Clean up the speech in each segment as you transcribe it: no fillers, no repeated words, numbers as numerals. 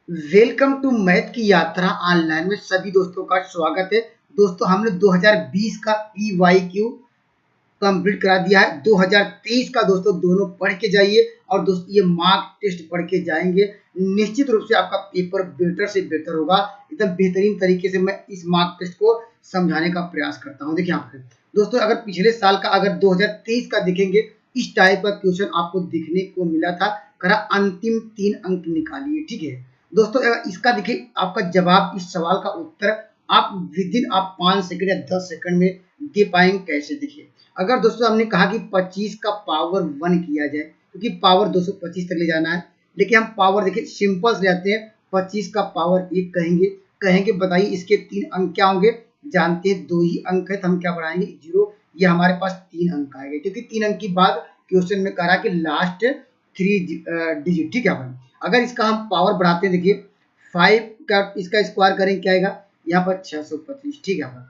Welcome to math की यात्रा online में सभी दोस्तों का स्वागत है। दोस्तों हमने 2020 का PYQ कंप्लीट करा दिया है। 2023 का दोस्तों दोनों पढ़ के जाइए और दोस्तों ये मार्क टेस्ट पढ़ के जाएंगे। निश्चित रूप से आपका पेपर बेटर से बेटर होगा। एकदम बेहतरीन तरीके से मैं इस मार्क टेस्ट को समझाने का प्रयास करता हूँ। देखिए यहाँ पर दोस्तों अगर पिछले साल का अगर 2023 का देखेंगे, इस टाइप का क्वेश्चन आपको देखने को मिला था। करा अंतिम 3 अंक निकालिए। ठीक है दोस्तों, इसका देखिए आपका जवाब, इस सवाल का उत्तर आप विदिन आप 5 सेकंड या 10 सेकंड में दे पाएंगे। कैसे? देखिए अगर दोस्तों हमने कहा कि 25 का पावर 1 किया जाए, क्योंकि पावर 225 तक ले जाना है, लेकिन हम पावर देखिए सिंपल से जाते हैं। 25 का पावर 1 कहेंगे बताइए इसके 3 अंक क्या होंगे? जानते हैं 2 ही अंक है तो हम क्या बढ़ाएंगे? 0। ये हमारे पास 3 अंक आएंगे, क्योंकि 3 अंक की बाद क्वेश्चन में कह रहा कि लास्ट 3 डिजिट। ठीक है भाई, अगर इसका हम पावर बढ़ाते हैं, देखिए 5 का इसका स्क्वायर करेंगे क्या आएगा? यहाँ पर 625। ठीक है भाई,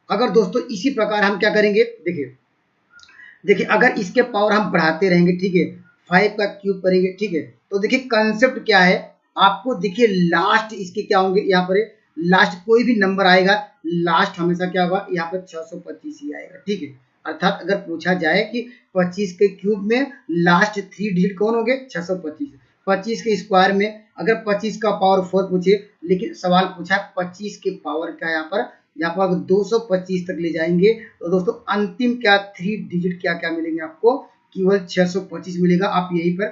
अगर दोस्तों इसी प्रकार हम क्या करेंगे, देखिए अगर इसके पावर हम बढ़ाते रहेंगे, ठीक है, 5 का क्यूब करेंगे, ठीक है, तो देखिए कंसेप्ट क्या है आपको, देखिए लास्ट इसके क्या होंगे? यहाँ पर लास्ट कोई भी नंबर आएगा, लास्ट हमेशा क्या होगा? यहाँ पर 625 ही आएगा। ठीक है, अर्थात अगर पूछा जाए कि 25 के क्यूब में लास्ट 3 डिजिट कौन होंगे? 625। 25 के स्क्वायर में अगर 25 का पावर 4 पूछे, लेकिन सवाल पूछा 25 के पावर का, यहाँ पर अगर 225 तक ले जाएंगे तो दोस्तों अंतिम क्या 3 डिजिट क्या मिलेंगे आपको? केवल 625 मिलेगा। आप यहीं पर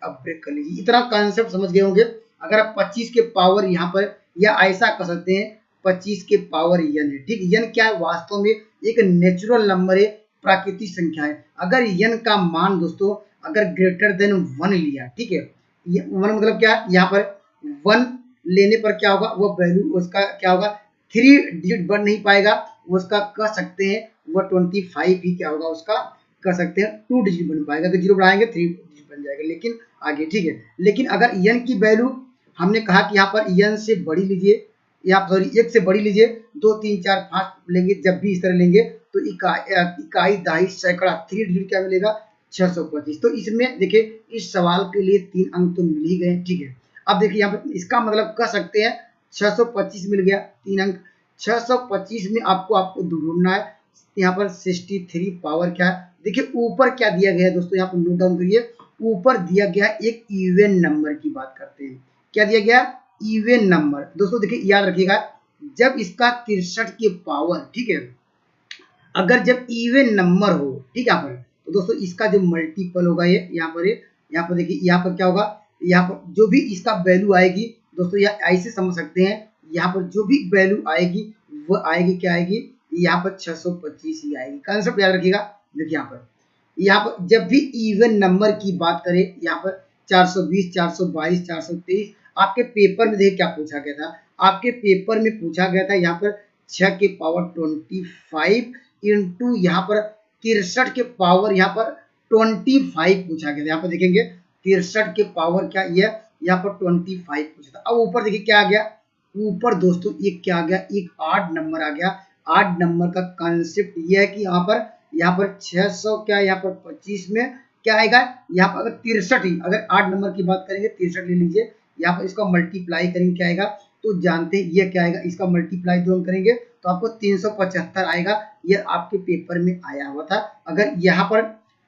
अब ब्रेक कर लीजिए। इतना कॉन्सेप्ट समझ गए होंगे। अगर आप 25 के पावर यहाँ पर, या ऐसा कर सकते हैं 25 के पावर n है। ठीक, n क्या है? वास्तव में एक नेचुरल नंबर है, प्राकृतिक संख्या है। अगर n का मान दोस्तों अगर ग्रेटर देन 1 लिया, ठीक है, 1 मतलब क्या? यहाँ पर 1 लेने पर क्या होगा? वो वैल्यू उसका क्या होगा? 3 डिजिट बन नहीं पाएगा, उसका कह सकते हैं वो 25 ही क्या होगा? उसका कह सकते हैं 2 डिजिट बन पाएगा। अगर 0 बढ़ाएंगे 3 डिजिट बन जाएगा, लेकिन आगे। ठीक है, लेकिन अगर n की वैल्यू हमने कहा कि यहाँ पर n से बड़ी लीजिए, या सॉरी 1 से बड़ी लीजिए, 2 3 4 5 लेंगे, जब भी इस तरह लेंगे तो इकाई दहाई सैकड़ा 3 डिजिट क्या मिलेगा? 625। तो इसमें देखिए इस सवाल के लिए 3 अंक तो मिल ही गए। ठीक है, अब देखिए यहाँ पर इसका मतलब कह सकते हैं 625 मिल गया, 3 अंक। 625 में आपको ढूंढना है यहाँ पर 63 पावर क्या है? देखिए ऊपर क्या दिया गया है दोस्तों, यहाँ पर नोट डाउन करिए। ऊपर दिया गया एक इवन नंबर की बात करते हैं। क्या दिया गया? Even number. दोस्तों देखिए याद रखिएगा, जब इसका 63 के पावर, ठीक है, अगर जब इवन नंबर हो, ठीक है, यहाँ पर तो दोस्तों इसका जो मल्टीपल होगा ये यहाँ पर देखिए, यहाँ पर क्या होगा? यहाँ पर जो भी इसका वैल्यू आएगी दोस्तों, या ऐसे समझ सकते हैं, यहाँ पर जो भी वैल्यू आएगी वो आएगी क्या आएगी? यहाँ पर 625 ही आएगी। कंसेप्ट याद रखिएगा। देखिए यहाँ पर जब भी इवन नंबर की बात करें, यहाँ पर 420 422 423, आपके पेपर में देखिए क्या पूछा गया था? आपके पेपर में पूछा गया था यहाँ पर 6 के पावर 25 इंटू यहाँ पर 63 के पावर यहाँ पर 25 पूछा गया था। यहाँ पर देखेंगे 63 के पावर क्या, ये यहाँ पर 25 पूछा था। अब ऊपर देखिए क्या आ गया? ऊपर दोस्तों एक क्या आ गया? एक आड नंबर आ गया। आड नंबर का कॉन्सेप्ट ये है कि यहाँ पर 600 क्या, यहाँ पर 25 में क्या आएगा? यहाँ पर अगर 63 ही, अगर 8 नंबर की बात करेंगे 63 ले लीजिए, यहाँ पर इसका मल्टीप्लाई करेंगे क्या आएगा? तो जानते हैं ये क्या आएगा? इसका मल्टीप्लाई दोनों करेंगे तो आपको 375 आएगा। ये आपके पेपर में आया हुआ था। अगर यहाँ पर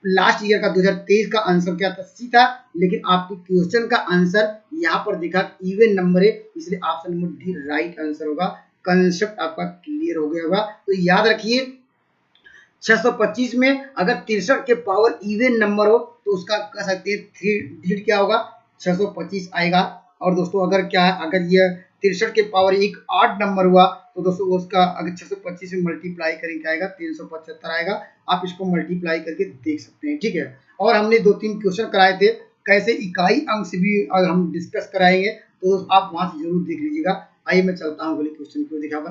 लास्ट ईयर का 2023 का आंसर क्या था? सी था, लेकिन आपके क्वेश्चन का आंसर यहाँ पर देखा इवन नंबर है, इसलिए option number D right answer होगा। कंसेप्ट आपका क्लियर हो गया होगा। तो याद रखिए 625 में अगर 63 के पावर इवन नंबर हो तो उसका कह सकते हैं 3 डिजिट क्या होगा? 625 आएगा। और दोस्तों अगर क्या है, अगर ये 63 के पावर एक 8 नंबर हुआ तो दोस्तों उसका अगर 625 में मल्टीप्लाई करेंगे क्या आएगा? 375 आएगा। आप इसको मल्टीप्लाई करके देख सकते हैं। ठीक है, और हमने 2-3 क्वेश्चन कराए थे कैसे इकाई अंक से भी अगर हम डिस्कस कराएंगे तो आप वहां से जरूर देख लीजिएगा। आइए मैं चलता हूँ अगले क्वेश्चन को दिखाऊंगा।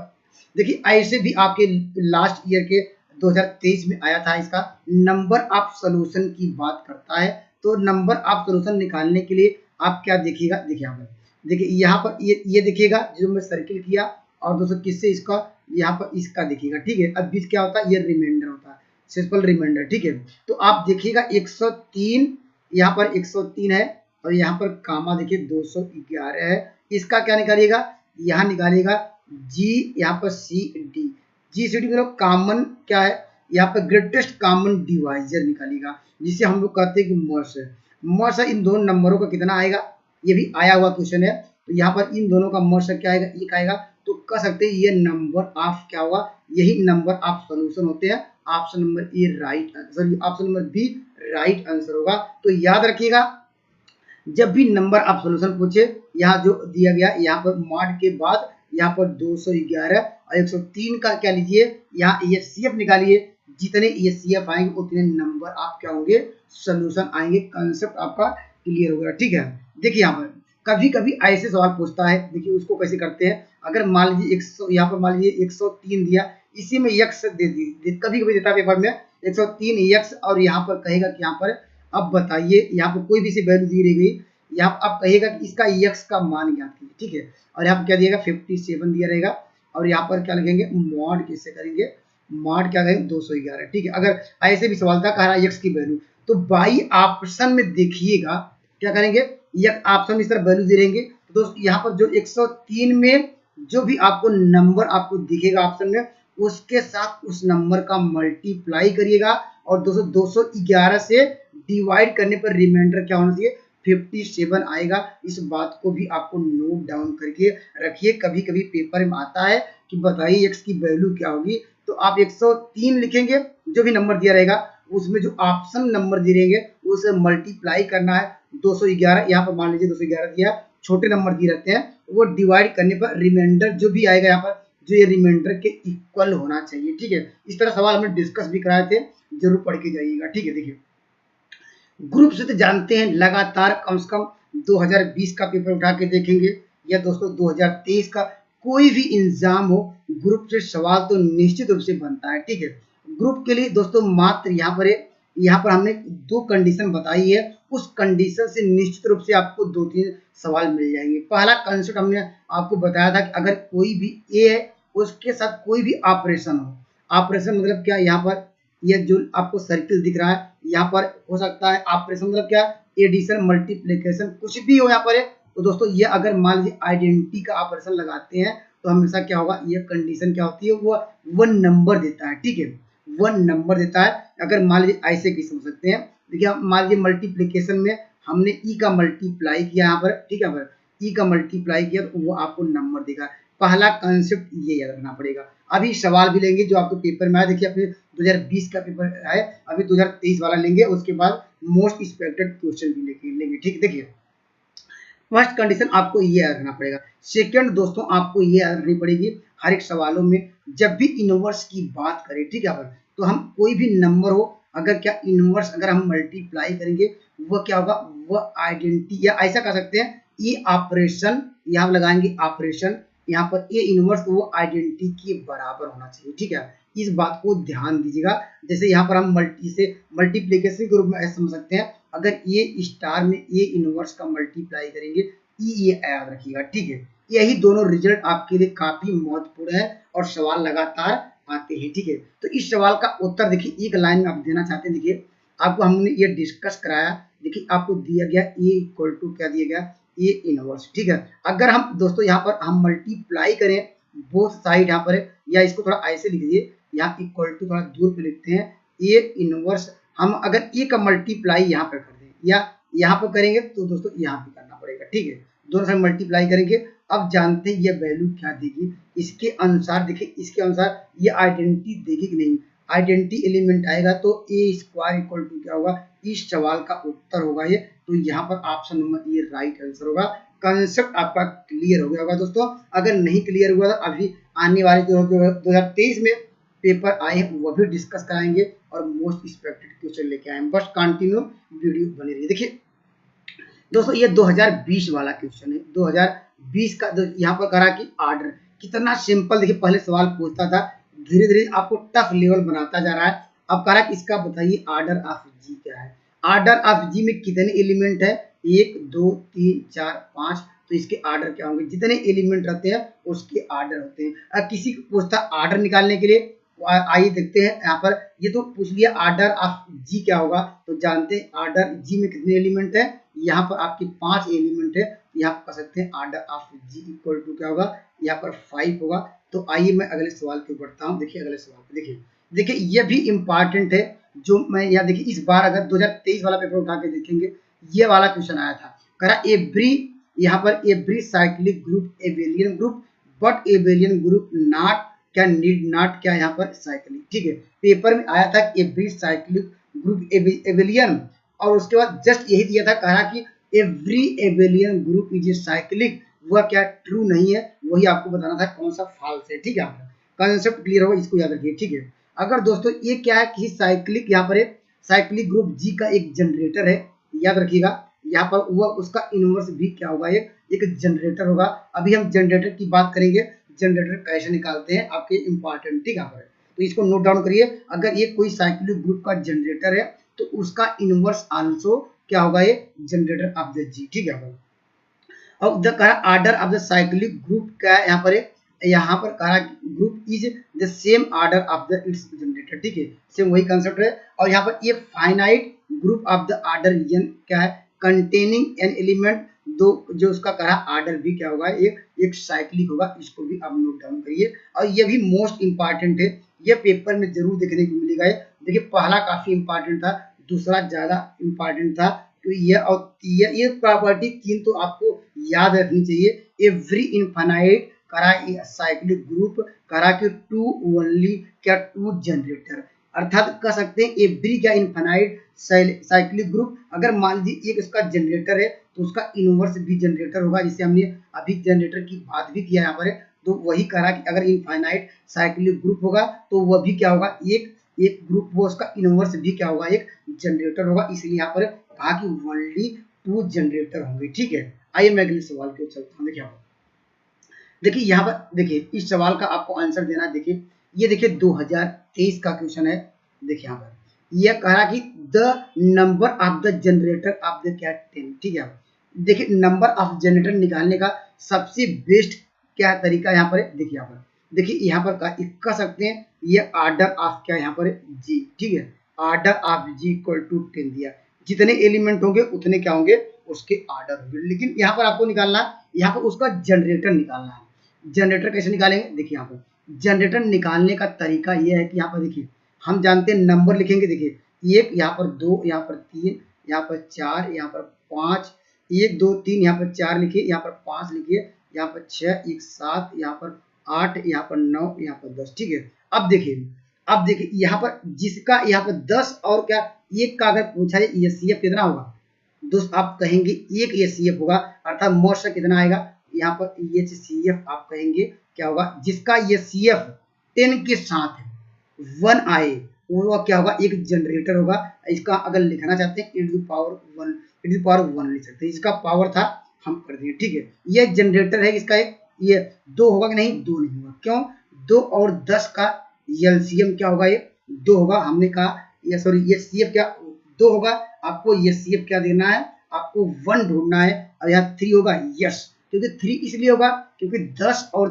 देखिए ऐसे भी आपके लास्ट ईयर के 2023 में आया था। इसका नंबर ऑफ सॉल्यूशन की बात करता है। तो नंबर ऑफ सॉल्यूशन निकालने के लिए आप क्या देखिएगा? देखिए यहाँ पर, देखिए यहाँ पर ये देखिएगा जो मैं सर्किल किया, और दोस्तों किससे इसका, यहाँ पर इसका देखिएगा। ठीक है, अब बीच क्या होता है? ये रिमाइंडर होता है, सिंपल रिमाइंडर। ठीक है, तो आप देखिएगा 103, यहाँ पर 103 है, और यहाँ पर कामा देखिए 211 है। इसका क्या निकालिएगा, यहाँ निकालिएगा जी, यहाँ पर सी डी, जी सी डी मतलब कॉमन क्या है, यहाँ पर ग्रेटेस्ट कॉमन डिवाइजर निकालिएगा, जिसे हम लोग कहते हैं कि मर्स है। मर्स इन दोनों नंबरों का कितना आएगा, ये भी आया हुआ क्वेश्चन है। तो यहाँ पर इन दोनों का मर्स क्या आएगा, एक आएगा। तो कह सकते हैं ये नंबर ऑफ क्या होगा, यही नंबर ऑफ सोल्यूशन होते हैं। Option number A right answer, option number B right answer होगा। तो याद रखिएगा, जब भी नंबर ऑफ सोल्यूशन पूछे, यहाँ जो दिया गया, यहाँ पर मॉड के बाद यहाँ पर 211 और 103 का क्या लीजिए, यहाँ EHCF निकालिए। जितने EHCF आएंगे उतने नंबर आप क्या होंगे, सोल्यूशन आएंगे। कंसेप्ट आपका क्लियर होगा, ठीक है। देखिए यहाँ पर कभी कभी ऐसे सवाल पूछता है, देखिए उसको कैसे करते हैं। अगर मान लीजिए 100, यहाँ पर मान लीजिए 103 दिया, इसी में x दे दी, कभी कभी देता है पेपर में 103 x, और यहाँ पर कहेगा कि यहाँ पर अब बताइए, यहाँ पर कोई भी सी वैल्यू दी रही गई, यहाँ पर अब कहेगा कि इसका x का मान ज्ञात कीजिए, ठीक है। और यहाँ पर क्या दिएगा, 57 दिया रहेगा, और यहाँ पर क्या लिखेंगे, मॉड किससे करेंगे, मॉड क्या करेंगे 211, ठीक है। अगर ऐसे भी सवाल था, कह रहा है x की वैल्यू, तो बाई ऑप्शन में देखिएगा क्या करेंगे, एक ऑप्शन इस तरह वैल्यू दे देंगे। तो दोस्तों यहाँ पर जो 103 में जो भी आपको नंबर आपको दिखेगा ऑप्शन में, उसके साथ उस नंबर का मल्टीप्लाई करिएगा, और दोस्तों 211 से डिवाइड करने पर रिमाइंडर क्या होना चाहिए, 57 आएगा। इस बात को भी आपको नोट डाउन करके रखिए। कभी कभी पेपर में आता है कि बताइए x की वैल्यू क्या होगी, तो आप 103 लिखेंगे, जो भी नंबर दिया रहेगा उसमें जो ऑप्शन नंबर दिए रहेंगे उसे मल्टीप्लाई करना है 211। यहाँ पर मान लीजिए 211 दिया, छोटे नंबर दिए रहते हैं, वो डिवाइड करने पर रिमाइंडर जो भी आएगा यहाँ पर, जो ये रिमाइंडर के इक्वल होना चाहिए, ठीक है। इस तरह सवाल हमने डिस्कस भी कराए थे, जरूर पढ़ के जाइएगा, ठीक है। देखिए ग्रुप से तो जानते हैं, लगातार कम से कम 2020 का पेपर उठा के देखेंगे, या दोस्तों 2023 का कोई भी एग्जाम हो, ग्रुप से सवाल तो निश्चित रूप से बनता है, ठीक है। ग्रुप के लिए दोस्तों मात्र यहाँ पर है, यहाँ पर हमने 2 कंडीशन बताई है, उस कंडीशन से निश्चित रूप से आपको 2-3 सवाल मिल जाएंगे। पहला कंसेप्ट हमने आपको बताया था कि अगर कोई भी ए है, उसके साथ कोई भी ऑपरेशन हो, ऑपरेशन मतलब क्या, यहाँ पर ये जो आपको सर्किल दिख रहा है, यहाँ पर हो सकता है ऑपरेशन मतलब क्या, एडिशन, मल्टीप्लिकेशन, कुछ भी हो यहाँ पर है। तो दोस्तों ये अगर मान लीजिए आइडेंटिटी का ऑपरेशन लगाते हैं, तो हमेशा क्या होगा, ये कंडीशन क्या होती है, वो 1 नंबर देता है, ठीक है, 1 नंबर देता है। अगर मान लीजिए ऐसे भी समझ सकते हैं, देखिए मान लीजिए मल्टीप्लिकेशन में हमने ई का मल्टीप्लाई किया यहाँ पर, ठीक है, यहाँ पर ई का मल्टीप्लाई किया, तो वो आपको नंबर देगा। पहला कंसेप्ट ये याद रखना पड़ेगा। अभी सवाल भी लेंगे जो आपको पेपर में आया, देखिए अपने 2020 का पेपर है, अभी 2023 वाला लेंगे, उसके बाद मोस्ट एक्सपेक्टेड क्वेश्चन भी लेंगे, ठीक। देखिए फर्स्ट कंडीशन आपको ये याद रखना पड़ेगा। सेकंड दोस्तों आपको ये याद रखनी पड़ेगी, हर एक सवालों में जब भी इनवर्स की बात करें, ठीक है, तो हम कोई भी नंबर हो, अगर क्या इनवर्स अगर हम मल्टीप्लाई करेंगे, वह क्या होगा, वह आइडेंटिटी, या ऐसा कर सकते हैं ई ऑपरेशन, यहाँ लगाएंगे ऑपरेशन, यहाँ पर ए इनवर्स, वो आइडेंटिटी के बराबर होना चाहिए, ठीक है। इस बात को ध्यान दीजिएगा। जैसे यहाँ पर हम मल्टीप्लिकेशन के रूप में ऐसा समझ सकते हैं, अगर ए स्टार में ए इनवर्स का मल्टीप्लाई करेंगे, ये याद रखिएगा, ठीक है। यही दोनों रिजल्ट आपके लिए काफी महत्वपूर्ण है, और सवाल लगातार आते हैं, ठीक है। तो इस सवाल का उत्तर देखिए एक लाइन में आप देना चाहते हैं। देखिए आपको हमने ये डिस्कस कराया, देखिए आपको दिया गया ए इक्वल टू क्या दिया गया, ए इनवर्स, ठीक है। अगर हम दोस्तों यहाँ पर हम मल्टीप्लाई करें बोथ साइड, यहाँ पर या इसको थोड़ा ऐसे लिख दीजिए, यहाँ इक्वल टू थोड़ा दूर पे लिखते हैं, ए इनवर्स, हम अगर ए का मल्टीप्लाई यहाँ पर कर दें या यहाँ पर करेंगे, तो दोस्तों यहाँ पे करना पड़ेगा, ठीक है। दोनों साइड मल्टीप्लाई करेंगे। अब जानते हैं ये वैल्यू क्या देगी, इसके अनुसार देखिए, इसके अनुसार ये आइडेंटिटी देगी कि नहीं, आइडेंटिटी एलिमेंट आएगा तो ए स्क्वायर इक्वल टू क्या होगा, इस सवाल का उत्तर होगा ये। तो यहाँ पर ऑप्शन नंबर ये राइट आंसर होगा। कंसेप्ट आपका क्लियर हो गया होगा दोस्तों। अगर नहीं क्लियर हुआ तो अभी आने वाले जो 2023 में पेपर आए हैं वो भी डिस्कस कराएंगे, और मोस्ट एक्सपेक्टेड क्वेश्चन लेके आए हैं। बस कंटिन्यू वीडियो बनी रही। देखिए दोस्तों ये 2020 वाला क्वेश्चन है, 2020 का यहाँ पर करा कि आर्डर कितना सिंपल, देखिए पहले सवाल पूछता था, धीरे धीरे आपको टफ लेवल बनाता जा रहा है। अब करा कि इसका बताइए आर्डर ऑफ जी क्या है, आर्डर ऑफ जी में कितने एलिमेंट है, 1 2 3 4 5, तो इसके आर्डर क्या होंगे, जितने एलिमेंट रहते हैं उसके आर्डर होते हैं। अब किसी को पूछता आर्डर निकालने के लिए, आइए देखते हैं यहाँ पर। ये तो पूछ लिया आर्डर ऑफ जी क्या होगा, तो जानते हैं आर्डर जी में कितने एलिमेंट है। यहाँ पर आपके 5 एलिमेंट है। यहाँ पर कह सकते हैं order of G equal to क्या होगा, यहाँ पर 5 होगा। तो आइए मैं अगले सवाल पे बढ़ता हूँ। देखिए अगले सवाल पे देखिए ये भी इंपॉर्टेंट है, जो मैं यहाँ देखिए इस बार अगर 2023 वाला पेपर उठा के देखेंगे, ये वाला क्वेश्चन आया था। कह रहा एवरी, यहाँ पर every cyclic group Abelian group but Abelian group not क्या नीड नॉट क्या यहाँ पर साइक्लिक। ठीक है, पेपर में आया था एवरी साइक्लिक ग्रुप एबेलियन, और उसके बाद जस्ट यही दिया था, कहा कि every Abelian group is a cyclic. वह क्या ट्रू नहीं है, वही आपको बताना था कौन सा फॉल्स है। ठीक है, आपका कंसेप्ट क्लियर होगा, इसको याद रखिए। ठीक है, अगर दोस्तों ये क्या है कि साइक्लिक, यहाँ पर साइक्लिक ग्रुप जी का एक जनरेटर है, याद रखिएगा। यहाँ पर वह उसका इनवर्स भी क्या होगा, एक जनरेटर होगा। अभी हम जनरेटर की बात करेंगे, जनरेटर कैसे निकालते हैं आपके इंपॉर्टेंट। ठीक है, तो इसको नोट डाउन करिए। अगर ये कोई साइक्लिक ग्रुप का जनरेटर है तो उसका इनवर्स आल्सो क्या होगा, ये जनरेटर ऑफ द जी। ठीक है, अब द कहा order of the cyclic group क्या है, यहाँ पर कहा group is the same order of the it's generator. ठीक है, सेम वही कंसेप्ट है। और यहाँ पर ये finite group of the order N क्या है, कंटेनिंग एन एलिमेंट, दो जो उसका कहा आर्डर भी क्या होगा, एक साइक्लिक होगा। इसको भी आप नोट डाउन करिए। और ये भी मोस्ट इंपॉर्टेंट है, ये पेपर में जरूर देखने को मिलेगा। देखिए पहला काफी इंपॉर्टेंट था, दूसरा ज्यादा इंपॉर्टेंट था। तो ये प्रॉपर्टी 3 तो आपको याद रखनी चाहिए। एवरी इनफाइनाइट करा साइक्लिक ग्रुप करा के टू ओनली क्या टू जनरेटर, अर्थात कह सकते हैं एवरी क्या इनफाइनाइट साइक्लिक ग्रुप, अगर मान लीजिए एक इसका जनरेटर है तो उसका इनवर्स भी जनरेटर होगा, जिसे हमने अभी जनरेटर की बात भी किया यहाँ पर। तो वही करा कि अगर इनफाइनाइट साइक्लिक ग्रुप होगा तो वह भी क्या होगा, एक ग्रुप वो उसका इनवर्स भी क्या होगा, एक जनरेटर होगा। इसलिए यहाँ पर कहा कि ओनली 2 जनरेटर होंगे। ठीक है, आइए मैं अगले सवाल की ओर चलता हूँ। देखिए यहाँ पर देखिए इस सवाल का आपको आंसर देना है। देखिए ये देखिए 2023 का क्वेश्चन है। देखिए यहाँ पर यह कह रहा कि the number of the generator of the cat 10। ठीक है, देखिए नंबर ऑफ जनरेटर निकालने का सबसे बेस्ट क्या तरीका यहाँ पर है। देखिए यहाँ पर कह सकते हैं ये आर्डर ऑफ क्या यहाँ पर जी। ठीक है, order of G equal to 10 दिया, जितने एलिमेंट होंगे उतने क्या होंगे, उसके आर्डर होंगे। लेकिन यहाँ पर आपको निकालना है, यहाँ पर उसका जनरेटर निकालना है। जनरेटर कैसे निकालेंगे, देखिए यहाँ पर जनरेटर निकालने का तरीका यह है कि यहाँ पर देखिए हम जानते हैं नंबर लिखेंगे। देखिए 1, यहाँ पर 2, यहाँ पर 3, यहाँ पर 4, यहाँ पर 5, 1 2 3, यहाँ पर 4 लिखिए, यहाँ पर 5 लिखिए, यहाँ पर 6, 1 7, यहाँ पर 8, यहाँ पर 9, यहाँ पर 10। ठीक है, अब देखिए यहाँ पर जिसका यहाँ पर 10 और क्या 1 का अगर पूछा है एचसीएफ कितना होगा दोस्त, आप कहेंगे 1 एचसीएफ होगा, अर्थात मोस्ट कितना आएगा, यहाँ पर एचसीएफ आप कहेंगे क्या होगा, जिसका एचसीएफ 10 के साथ 1 आए वो क्या होगा, एक जनरेटर होगा। इसका अगर लिखना चाहते हैं e टू पावर 1 लिख सकते हैं, इसका पावर था हम कर दिए। ठीक है, ये जनरेटर है, इसका ये 2 होगा कि नहीं, 2 नहीं होगा। क्यों, 2 और 10 का एलसीएम क्या होगा, ये 2 होगा। हमने कहा ये सॉरी एचसीएफ क्या 2 होगा, आपको एचसीएफ क्या देना है, आपको 1 ढूंढना है। और यहाँ 3 होगा, यस, क्योंकि 3 इसलिए होगा क्योंकि 10 और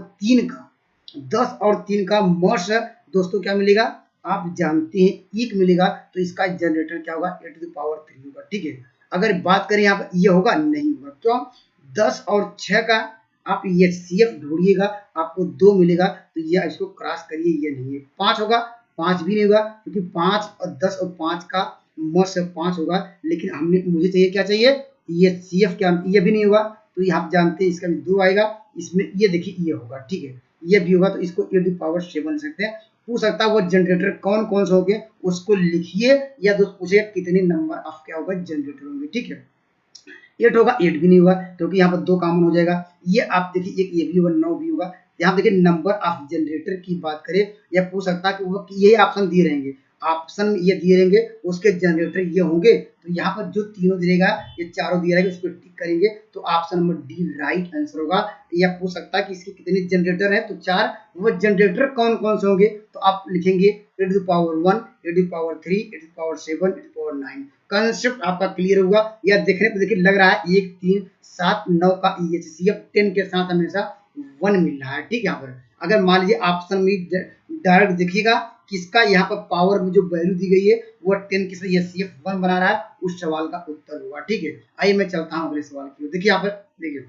3 का मोस्ट दोस्तों क्या मिलेगा, आप जानते हैं 1 मिलेगा। तो इसका जनरेटर क्या होगा, e टू पावर 3 होगा। ठीक है, अगर बात करें यहाँ पर ये होगा, नहीं होगा। क्यों, 10 और 6 का आप एचसीएफ ढूंढिएगा, आपको 2 मिलेगा, तो ये इसको क्रॉस करिए, ये नहीं है। 5 होगा, 5 भी नहीं होगा, क्योंकि 5 और 10 और 5 का मोस्ट 5 होगा। लेकिन मुझे चाहिए क्या चाहिए, एचसीएफ क्या, ये भी नहीं होगा। तो ये आप जानते हैं इसका भी 2 आएगा, इसमें ये देखिए ये होगा। ठीक है, ये भी होगा, तो इसको e टू पावर 7 लिख सकते हैं। पूछ सकता है वो जनरेटर कौन कौन से होंगे, उसको लिखिए, या दोस्त पूछे कितने नंबर ऑफ क्या होगा जनरेटर होंगे। ठीक है, 8 होगा, 8 भी नहीं होगा क्योंकि यहाँ पर 2 कॉमन हो जाएगा। ये आप देखिए एक ये भी होगा, 9 भी होगा। यहाँ देखिए नंबर ऑफ जनरेटर की बात करें, या पूछ सकता है कि वो यही ऑप्शन दिए रहेंगे, ऑप्शन में ये दिए रहेंगे, उसके जनरेटर ये होंगे। तो यहाँ पर जो तीनों दिएगा, ये चारों दिए रहेंगे, उस पर टिक करेंगे, तो option number D right answer होगा। या पूछ सकता है कि इसके कितने जनरेटर है, तो 4। वो जनरेटर कौन कौन से होंगे, तो आप लिखेंगे e to power 1, e to power 3, e to power 7, e to power 9। Concept आपका क्लियर होगा। या देखने पर देखिए लग रहा है 1 3 7 9 का एचसीएफ 10 के साथ हमेशा 1 मिल रहा है। ठीक है, यहाँ पर अगर मान लीजिए ऑप्शन में डायरेक्ट देखिएगा किसका यहाँ पर पावर में जो वैल्यू दी गई है वो 10 किसका HCF 1 बना रहा है, उस सवाल का उत्तर होगा। ठीक है, आइए मैं चलता हूँ अगले सवाल की ओर। देखिए यहाँ पर देखिए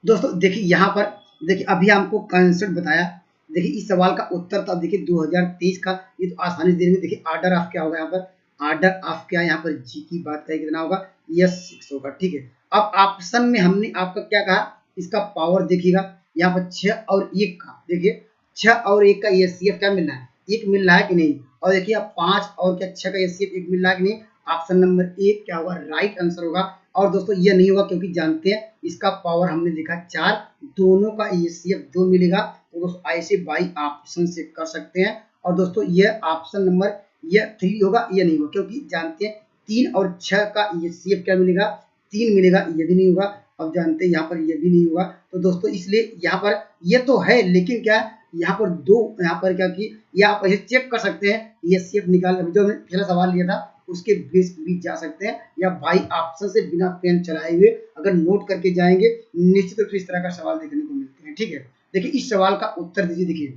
दोस्तों, देखिए यहाँ पर देखिए अभी हमको कंसेप्ट बताया। देखिए इस सवाल का उत्तर तो अब देखिए 2023 का, ये तो आसानी से देंगे। देखिए ऑर्डर ऑफ क्या होगा यहाँ पर, ऑर्डर ऑफ क्या यहाँ पर जी की बात करें कितना होगा, यस 6 होगा। ठीक है, अब ऑप्शन में हमने आपका क्या कहा, इसका पावर देखिएगा यहाँ पर 6 और 1 का, देखिए 6 और 1 का HCF क्या मिल रहा है, 1 मिल रहा है कि नहीं। और देखिए अब 5 और क्या 6 का HCF 1 मिल रहा है कि नहीं। ऑप्शन नंबर 1 क्या होगा, राइट आंसर होगा। और दोस्तों ये नहीं होगा क्योंकि जानते हैं इसका पावर हमने देखा 4, दोनों का HCF 2 मिलेगा। तो दोस्तों ऐसे बाई ऑप्शन से कर सकते हैं। और दोस्तों ये ऑप्शन नंबर ये 3 होगा, ये नहीं होगा क्योंकि जानते हैं 3 और 6 का HCF क्या मिलेगा, 3 मिलेगा, ये भी नहीं होगा। अब जानते हैं यहाँ पर ये भी नहीं होगा। तो दोस्तों इसलिए यहाँ पर ये तो है, लेकिन क्या यहाँ पर दो, यहाँ पर क्या कि या आप ऐसे चेक कर सकते हैं HCF निकाल, जो हमने पिछला सवाल लिया था उसके बेस भी जा सकते हैं, या बाई ऑप्शन से बिना पेन चलाए हुए अगर नोट करके जाएंगे निश्चित रूप से इस तरह का सवाल देखने को मिलते हैं। ठीक है, देखिए इस सवाल का उत्तर दीजिए। देखिए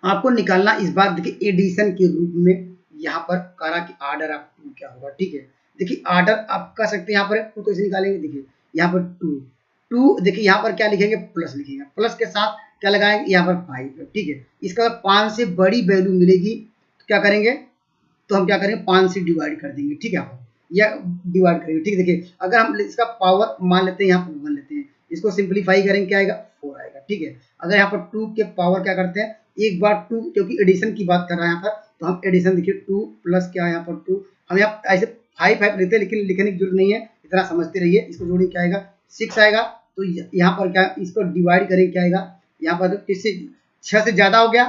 आपको निकालना इस बार देखिए एडिशन के रूप में यहाँ पर करा कि ऑर्डर ऑफ 2 क्या होगा। ठीक है, देखिए ऑर्डर आप कर सकते हैं, यहाँ पर 2 कैसे निकालेंगे, देखिए यहाँ पर 2 देखिए यहाँ पर क्या लिखेंगे, प्लस लिखेंगे, प्लस के साथ क्या लगाएंगे यहाँ पर 5। ठीक है, इसका 5 से बड़ी वैल्यू मिलेगी तो क्या करेंगे, तो हम क्या करेंगे 5 से डिवाइड कर देंगे। ठीक है, यहाँ पर या डिवाइड करेंगे। ठीक है, देखिए अगर हम इसका पावर मान लेते हैं, यहाँ पर 1 लेते हैं, इसको सिंप्लीफाई करेंगे क्या आएगा, 4 आएगा। ठीक है, अगर यहाँ पर 2 के पावर क्या करते हैं, एक बार 2, क्योंकि एडिशन की बात कर रहा है यहाँ पर, तो हम एडिशन देखिए 2 प्लस क्या है यहाँ पर 2, हम यहाँ ऐसे 5 लेते हैं, लेकिन लिखने की जरूरत नहीं है, इतना समझते रहिए। इसको जोड़ेंगे क्या आएगा, 6 आएगा। तो यहाँ पर क्या, इसको डिवाइड करेंगे क्या आएगा, यहाँ पर किससे 6 से ज्यादा हो गया,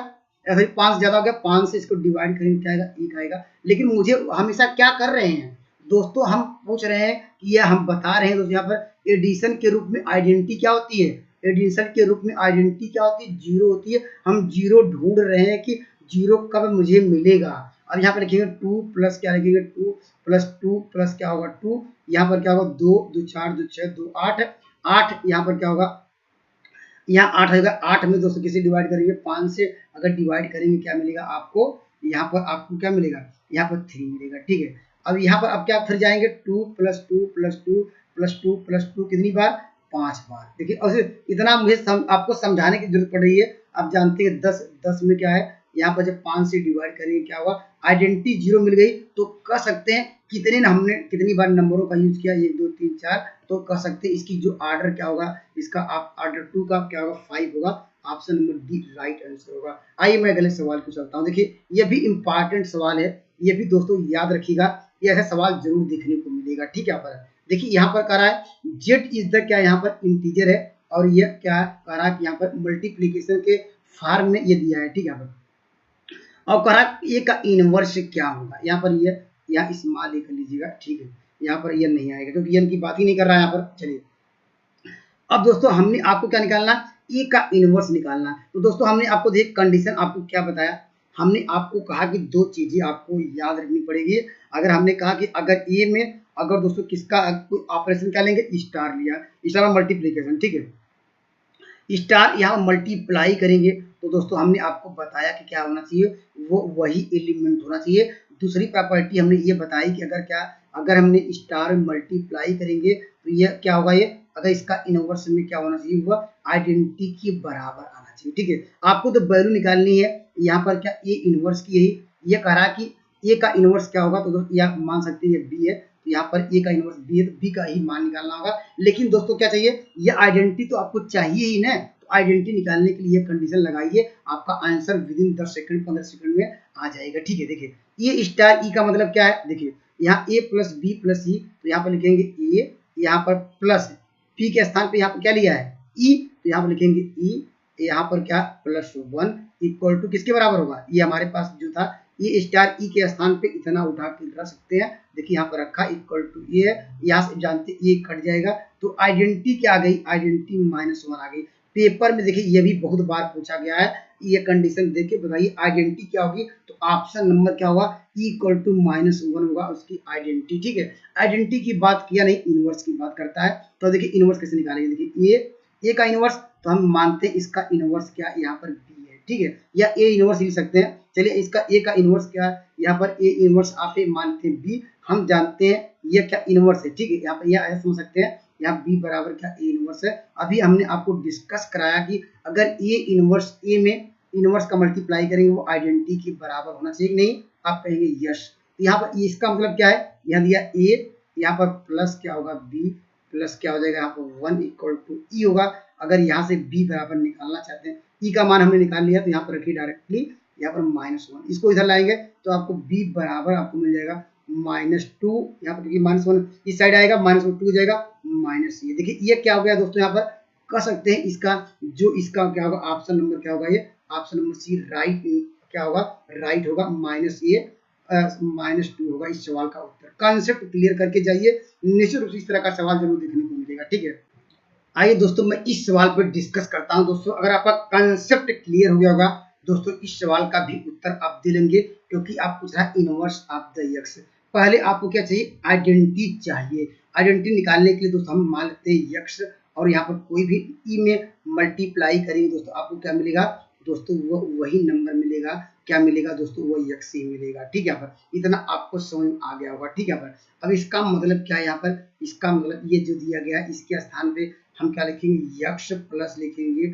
या फिर 5 ज्यादा हो गया, 5 से इसको डिवाइड करेंगे क्या आएगा, 1 आएगा। लेकिन मुझे हमेशा क्या कर रहे हैं दोस्तों, हम पूछ रहे हैं कि यह हम बता रहे हैं दोस्तों, यहाँ पर एडिशन के रूप में आइडेंटिटी क्या होती है, एडिशन के रूप में आइडेंटिटी क्या होती है, 0 होती है। हम 0 ढूंढ रहे हैं कि 0 कब मुझे मिलेगा। अब यहाँ पर लिखेंगे 2 प्लस क्या लिखेंगे, 2 प्लस 2 प्लस क्या होगा 2, यहाँ पर क्या होगा 2 2 4 2 6 2 8 8, यहाँ पर क्या होगा, यहाँ 8 होगा। 8 में दोस्तों किसे डिवाइड करेंगे, 5 से अगर डिवाइड करेंगे क्या मिलेगा आपको, यहाँ पर आपको क्या मिलेगा, यहाँ पर 3 मिलेगा। ठीक है, अब यहाँ पर अब क्या फिर जाएंगे 2 प्लस 2 प्लस 2 प्लस 2 प्लस 2 कितनी बार, 5 बार। देखिए और इतना मुझे आपको समझाने की जरूरत पड़ रही है। आप जानते हैं 10 में क्या है, यहाँ पर जब 5 से डिवाइड करेंगे क्या होगा, आइडेंटिटी 0 मिल गई। तो कह सकते हैं हमने कितनी बार नंबरों का यूज किया, 1 2 3 4, तो कह सकते हैं इसकी जो ऑर्डर क्या होगा, इसका आप ऑर्डर 2 का क्या होगा, 5 होगा। Option number D right answer होगा। आइए मैं अगले सवाल को चलता हूँ। देखिए ये भी इंपॉर्टेंट सवाल है, ये भी दोस्तों याद रखिएगा, ये ऐसा सवाल जरूर देखने को मिलेगा। ठीक है, पर देखिए यहाँ पर कह रहा है जेड इज द क्या, यहाँ पर इंटीजर है, और ये क्या कह रहा है कि यहाँ पर मल्टीप्लीकेशन के फॉर्म में ये दिया है। ठीक है, यहाँ पर और कह रहा है ए का इनवर्स क्या होगा, यहाँ पर ये यहाँ स्मॉल ए कर लीजिएगा। ठीक है, यहाँ पर ये नहीं आएगा क्योंकि एन की बात ही नहीं कर रहा है यहाँ पर। चलिए अब दोस्तों हमने आपको क्या निकालना, ए का इनवर्स निकालना। तो दोस्तों हमने आपको देख कंडीशन आपको क्या बताया, हमने आपको कहा कि 2 चीजें आपको याद रखनी पड़ेगी। अगर हमने कहा कि अगर ए में अगर दोस्तों किसका कोई ऑपरेशन क्या लेंगे, स्टार लिया, स्टार मल्टीप्लीकेशन। ठीक है, स्टार यहाँ मल्टीप्लाई करेंगे तो दोस्तों हमने आपको बताया कि क्या होना चाहिए, वो वही एलिमेंट होना चाहिए। दूसरी प्रॉपर्टी हमने ये बताई कि अगर हमने स्टार मल्टीप्लाई करेंगे तो ये क्या होगा, ये अगर इसका इनवर्स में क्या होना चाहिए, वह आइडेंटिटी के बराबर आना चाहिए। ठीक है, आपको तो वैल्यू निकालनी है। यहाँ पर क्या ए इनवर्स की यही ये कह रहा कि ए का इनवर्स क्या होगा, तो दोस्तों यह मान सकते हैं ये बी है, तो यहाँ पर ए का इनवर्स बी है, तो बी का ही मान निकालना होगा। लेकिन दोस्तों क्या चाहिए, ये आइडेंटिटी तो आपको चाहिए ही ना, तो आइडेंटिटी निकालने के लिए कंडीशन लगाइए, आपका answer with in 10 second 15 second में आ जाएगा। ठीक है, देखिए ये स्टार ई का मतलब क्या है, देखिए यहाँ ए प्लस बी प्लस ई, तो यहाँ पर लिखेंगे ए, यहाँ पर प्लस पी के स्थान पे यहाँ पर क्या लिया है ई, तो यहाँ पर लिखेंगे ई, यहाँ पर क्या प्लस 1 इक्वल टू किसके बराबर होगा, ये हमारे पास जो था ये स्टार ई के स्थान पे इतना उठा के रख सकते हैं। देखिए यहाँ पर रखा इक्वल टू ये, यहाँ से जानते ये कट जाएगा, तो आइडेंटिटी क्या आ गई, आइडेंटिटी -1 आ गई। पेपर में देखिए ये भी बहुत बार पूछा गया है, ये कंडीशन देख के बताइए आइडेंटिटी क्या होगी, तो ऑप्शन नंबर क्या होगा, इक्वल टू -1 होगा उसकी आइडेंटिटी। ठीक है, आइडेंटिटी की बात किया नहीं, इनवर्स की बात करता है। तो देखिए इनवर्स कैसे निकालेंगे, देखिए ए का इनवर्स, तो हम मानते हैं इसका इनवर्स क्या यहाँ पर बी है, ठीक है, या ए इनवर्स लिख सकते हैं। चलिए इसका ए का इनवर्स क्या है, यहाँ पर ए इनवर्स आप मानते हैं बी, हम जानते हैं ये क्या इनवर्स है, ठीक है, यहाँ पर यह समझ सकते हैं यहाँ बी बराबर क्या ए इनवर्स है। अभी हमने आपको डिस्कस कराया कि अगर ए इनवर्स ए में इनवर्स का मल्टीप्लाई करेंगे वो आइडेंटिटी के बराबर होना चाहिए कि नहीं, आप कहेंगे यस। तो यहाँ पर इसका मतलब क्या है, यहाँ दिया ए, यहाँ पर प्लस क्या होगा बी, प्लस क्या हो जाएगा यहाँ पर 1 इक्वल टू ई होगा। अगर यहाँ से बी बराबर निकालना चाहते हैं, ई का मान हमने निकाल लिया, तो यहाँ पर रखिए डायरेक्टली यहाँ पर -1, इसको इधर लाएंगे तो आपको बी बराबर आपको मिल जाएगा -2, यहाँ पर -1 इस साइड आएगा, -2 हो जाएगा माइनस ये। देखिए ये क्या हो गया दोस्तों, यहाँ पर कह सकते हैं इसका जो इसका क्या होगा, ऑप्शन नंबर क्या होगा, ये ऑप्शन नंबर सी राइट क्या होगा, राइट होगा, -2 होगा इस सवाल का उत्तर। कॉन्सेप्ट क्लियर करके जाइए, निश्चित रूप से इस तरह का सवाल जरूर देखने को मिलेगा, ठीक है। आइए दोस्तों मैं इस सवाल पर डिस्कस करता हूं। दोस्तों अगर आपका कॉन्सेप्ट क्लियर हो गया होगा दोस्तों, इस सवाल का भी उत्तर आप दे लेंगे, क्योंकि आप पूछ रहा है इनवर्स ऑफ द एक्स। पहले आपको क्या चाहिए, आइडेंटिटी चाहिए। आइडेंटिटी निकालने के लिए दोस्तों हम मान लेते हैं एक्स, और यहाँ पर कोई भी ई में मल्टीप्लाई करेंगे दोस्तों, आपको क्या मिलेगा दोस्तों, वो वही नंबर मिलेगा, क्या मिलेगा दोस्तों, वो एक्स ही मिलेगा, ठीक है। यहाँ पर इतना आपको समझ में आ गया होगा, ठीक है। अब इसका मतलब क्या है, यहाँ पर इसका मतलब ये जो दिया गया है इसके स्थान पे हम क्या लिखेंगे, यक्स प्लस लिखेंगे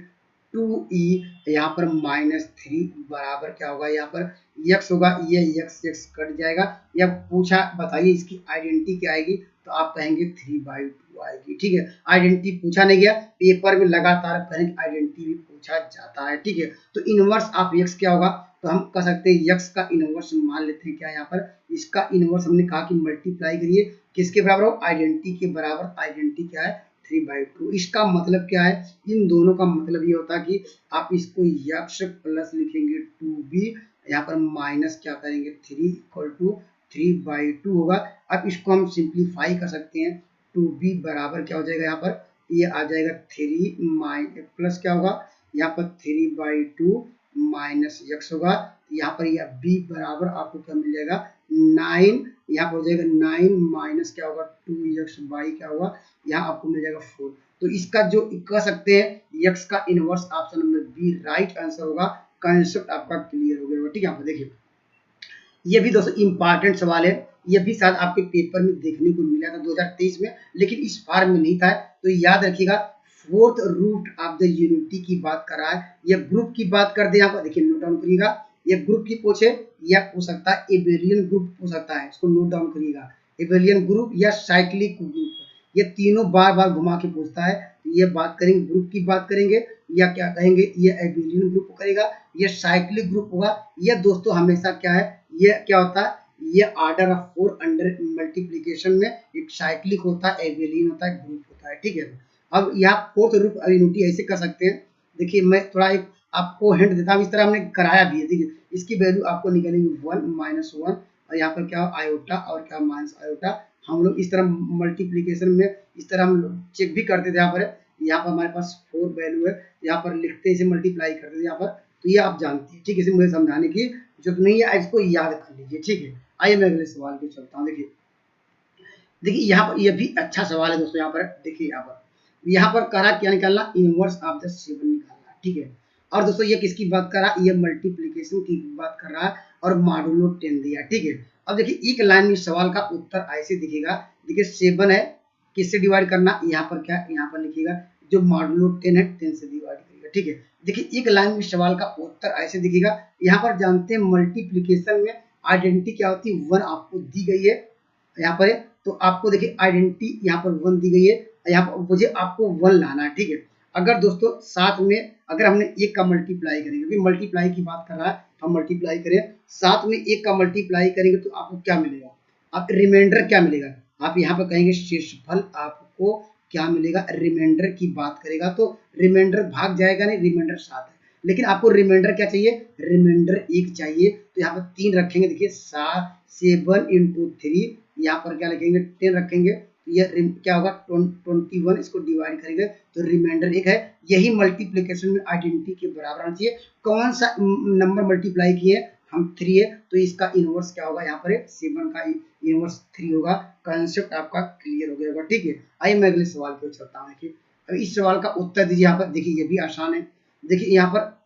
2e, यहाँ पर -3 बराबर क्या होगा, यहाँ पर यक्स होगा, ये यक्स यक्स कट जाएगा। या पूछा बताइए इसकी आइडेंटिटी क्या आएगी, तो आप कहेंगे 3/2 आएगी, ठीक है। आइडेंटिटी पूछा नहीं गया, पेपर में लगातार कहेंगे आइडेंटिटी भी पूछा जाता है, ठीक है। तो इनवर्स ऑफ यक्स क्या होगा, तो हम कह सकते हैं यक्स का इनवर्स मान लेते हैं क्या, यहाँ पर इसका इनवर्स हमने कहा कि मल्टीप्लाई करिए किसके बराबर हो, आइडेंटिटी के बराबर। आइडेंटिटी क्या है, 3/2। इसका मतलब क्या है, इन दोनों का मतलब ये होता है कि आप इसको यक्स प्लस लिखेंगे 2b, यहाँ पर माइनस क्या करेंगे 3 इक्वल टू 3/2 होगा। अब इसको हम सिंप्लीफाई कर सकते हैं, 2b बराबर क्या हो जाएगा, यहाँ पर ये आ जाएगा 3 प्लस क्या होगा, यहाँ पर 3/2 माइनस यक्स होगा, यहाँ पर यह b बराबर आपको क्या मिल जाएगा 9, यहाँ पर हो जाएगा 9 माइनस क्या होगा 2x बाई क्या होगा, यहाँ आपको मिल जाएगा 4। तो इसका जो कह सकते हैं x का inverse option number B right answer होगा। कॉन्सेप्ट आपका क्लियर हो गया, ठीक है। आप देखिए ये भी दोस्तों इंपॉर्टेंट सवाल है, ये भी शायद आपके पेपर में देखने को मिला था 2023 में, लेकिन इस फॉर्म में नहीं था। तो याद रखिएगा, fourth root of the unity की बात कर रहा है, या ग्रुप की बात कर दे, यहाँ पर देखिए नोट डाउन करिएगा, ये ग्रुप की पूछे या पूछ सकता है एबेलियन ग्रुप पूछ सकता है, इसको नोट डाउन करिएगा, एबेलियन ग्रुप या साइक्लिक ग्रुप, ये तीनों बार बार घुमा के पूछता है। ये बात करेंगे ग्रुप की बात करेंगे, या क्या कहेंगे, ये एबेलियन ग्रुप करेगा, ये साइक्लिक ग्रुप होगा। ये दोस्तों हमेशा क्या है, ये क्या होता है, ये ऑर्डर ऑफ 4 अंडर मल्टीप्लिकेशन में एक साइक्लिक होता है, एबेलियन होता है, ग्रुप होता है, ठीक है। अब यहाँ फोर्थ रूट यूनिटी ऐसे कर सकते हैं। देखिए मैं थोड़ा एक आपको हिंट देता हूँ, इस तरह हमने कराया भी है। देखिए इसकी वैल्यू आपको निकलेंगे 1 -1, और यहाँ पर क्या आयोटा और क्या माइनस आयोटा। हम लोग इस तरह मल्टीप्लिकेशन में इस तरह हम लोग चेक भी करते थे। यहाँ पर हमारे पास 4 वैल्यू है, यहाँ पर लिखते इसे मल्टीप्लाई करते थे यहाँ पर, तो ये आप जानते हैं, ठीक है। इसे मुझे समझाने की जरूरत नहीं है, इसको याद कर लीजिए, ठीक है। आइए मैं अगले सवाल पे चलता हूँ। देखिए यहाँ पर यह भी अच्छा सवाल है दोस्तों। यहाँ पर देखिए, यहाँ पर करा क्या निकालना, इनवर्स ऑफ द 7 निकालना, ठीक है। और दोस्तों ये किसकी बात कर रहा है, ये मल्टीप्लिकेशन की बात कर रहा है, और मॉडुलो 10 दिया, ठीक है। अब देखिए एक लाइन में सवाल का उत्तर ऐसे दिखेगा, देखिए 7 है, किससे डिवाइड करना, यहाँ पर क्या, यहाँ पर लिखिएगा जो मॉडुलो 10 है 10 से डिवाइड करिएगा, ठीक है। देखिए एक लाइन में सवाल का उत्तर ऐसे दिखेगा। यहाँ पर जानते हैं मल्टीप्लिकेशन में आइडेंटिटी क्या होती है, 1 आपको दी गई है यहाँ पर, तो आपको देखिए आइडेंटिटी यहाँ पर 1 दी गई है, यहाँ पर मुझे आपको 1 लाना है, ठीक है। अगर दोस्तों साथ में अगर हमने 1 का मल्टीप्लाई करेंगे, क्योंकि मल्टीप्लाई की बात कर रहा है, हम मल्टीप्लाई करें, साथ में 1 का मल्टीप्लाई करेंगे तो आपको क्या मिलेगा, आप रिमाइंडर क्या मिलेगा, आप यहाँ पर कहेंगे शेषफल आपको क्या मिलेगा, रिमाइंडर की बात करेगा तो रिमाइंडर भाग जाएगा नहीं, रिमाइंडर 7 है, लेकिन आपको रिमाइंडर क्या चाहिए, रिमाइंडर 1 चाहिए। तो यहाँ पर 3 रखेंगे, देखिए 7 × 3, यहाँ पर क्या लिखेंगे 10 रखेंगे, तो यह क्या होगा 21, इसको डिवाइड करेंगे तो रिमाइंडर 1 है। यही मल्टीप्लिकेशन में आइडेंटिटी के बराबर आना चाहिए। कौन सा नंबर मल्टीप्लाई किए हम, 3 है, तो इसका इनवर्स क्या होगा, यहाँ पर 7 का इनवर्स 3 होगा। कंसेप्ट आपका क्लियर हो गया होगा, ठीक है। आइए मैं अगले सवाल पे चलता हूँ। देखिए अब इस सवाल का उत्तर दीजिए। यहाँ पर देखिए ये भी आसान है। देखिए यहाँ पर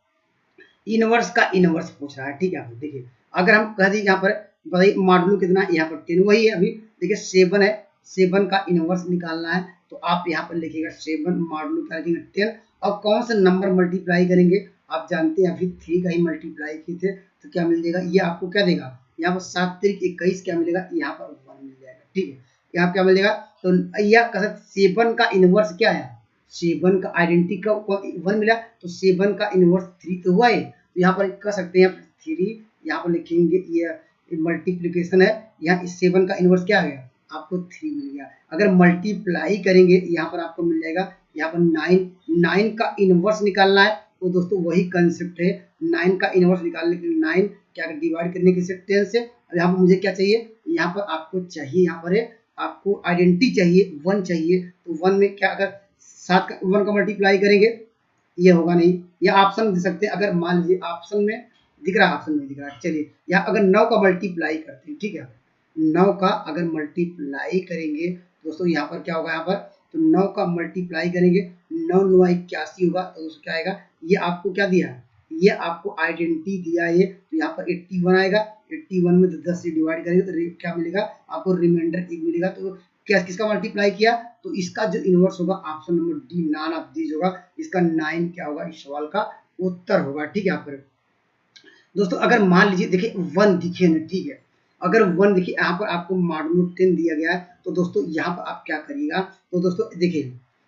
इनवर्स का इनवर्स पूछ रहा है, ठीक है। आप देखिए अगर हम कह दें यहाँ पर बताइए मॉडुलो कितना है, यहाँ पर 10 वही है। अभी देखिए 7 है, 7 का इनवर्स निकालना है तो आप यहाँ पर लिखिएगा 7 मॉडुलो क्या लिखेंगे 10। और कौन सा नंबर मल्टीप्लाई करेंगे, आप जानते हैं अभी 3 का ही मल्टीप्लाई किए थे तो क्या मिल जाएगा, ये आपको क्या देगा, यहाँ पर 7 3 21 क्या मिलेगा, यहाँ पर 1 मिल जाएगा, ठीक है। यहाँ क्या मिलेगा, तो यह 7 का इनवर्स क्या है, 7 का आइडेंटिटी का 1 मिला तो 7 का इनवर्स 3 तो हुआ है। तो यहाँ पर कर सकते हैं 3, यहाँ पर लिखेंगे ये मल्टीप्लीकेशन है, यहाँ इस 7 का इनवर्स क्या आ गया, आपको 3 मिल गया। अगर मल्टीप्लाई करेंगे यहाँ पर आपको मिल जाएगा, यहाँ पर 9 का इनवर्स निकालना है तो दोस्तों वही कंसेप्ट है, 9 का इनवर्स निकालने के लिए 9 क्या डिवाइड करने के लिए 10 से। अब यहाँ पर मुझे क्या चाहिए, यहाँ पर आपको चाहिए, यहाँ पर है आपको आइडेंटिटी चाहिए 1 चाहिए। तो 1 में क्या, अगर 7 का 1 का मल्टीप्लाई करेंगे ये होगा नहीं, या ऑप्शन दे सकते हैं। अगर मान लीजिए ऑप्शन में दिख रहा है, ऑप्शन में दिख रहा है, चलिए यहाँ अगर 9 का मल्टीप्लाई करते हैं, ठीक है, 9 का अगर मल्टीप्लाई करेंगे दोस्तों यहाँ पर क्या होगा, यहाँ पर तो 9 का मल्टीप्लाई करेंगे 9 9 81 होगा तो दोस्तों क्या आएगा, ये आपको क्या दिया है, ये आपको आइडेंटिटी दिया है। तो यहाँ पर 81 आएगा, 81 में 10 से डिवाइड करेंगे तो क्या मिलेगा आपको, रिमाइंडर 1 मिलेगा। तो क्या किसका मल्टीप्लाई किया, तो इसका जो इनवर्स होगा option number D, none of these होगा, इसका 9 क्या होगा, इस सवाल का उत्तर होगा, ठीक है। यहाँ पर दोस्तों अगर मान लीजिए देखिए 1 दिखे ना, ठीक है, अगर 1 देखिए यहाँ पर आपको मॉडुलो 10 दिया गया है तो दोस्तों यहाँ पर आप क्या करिएगा, तो दोस्तों देखिए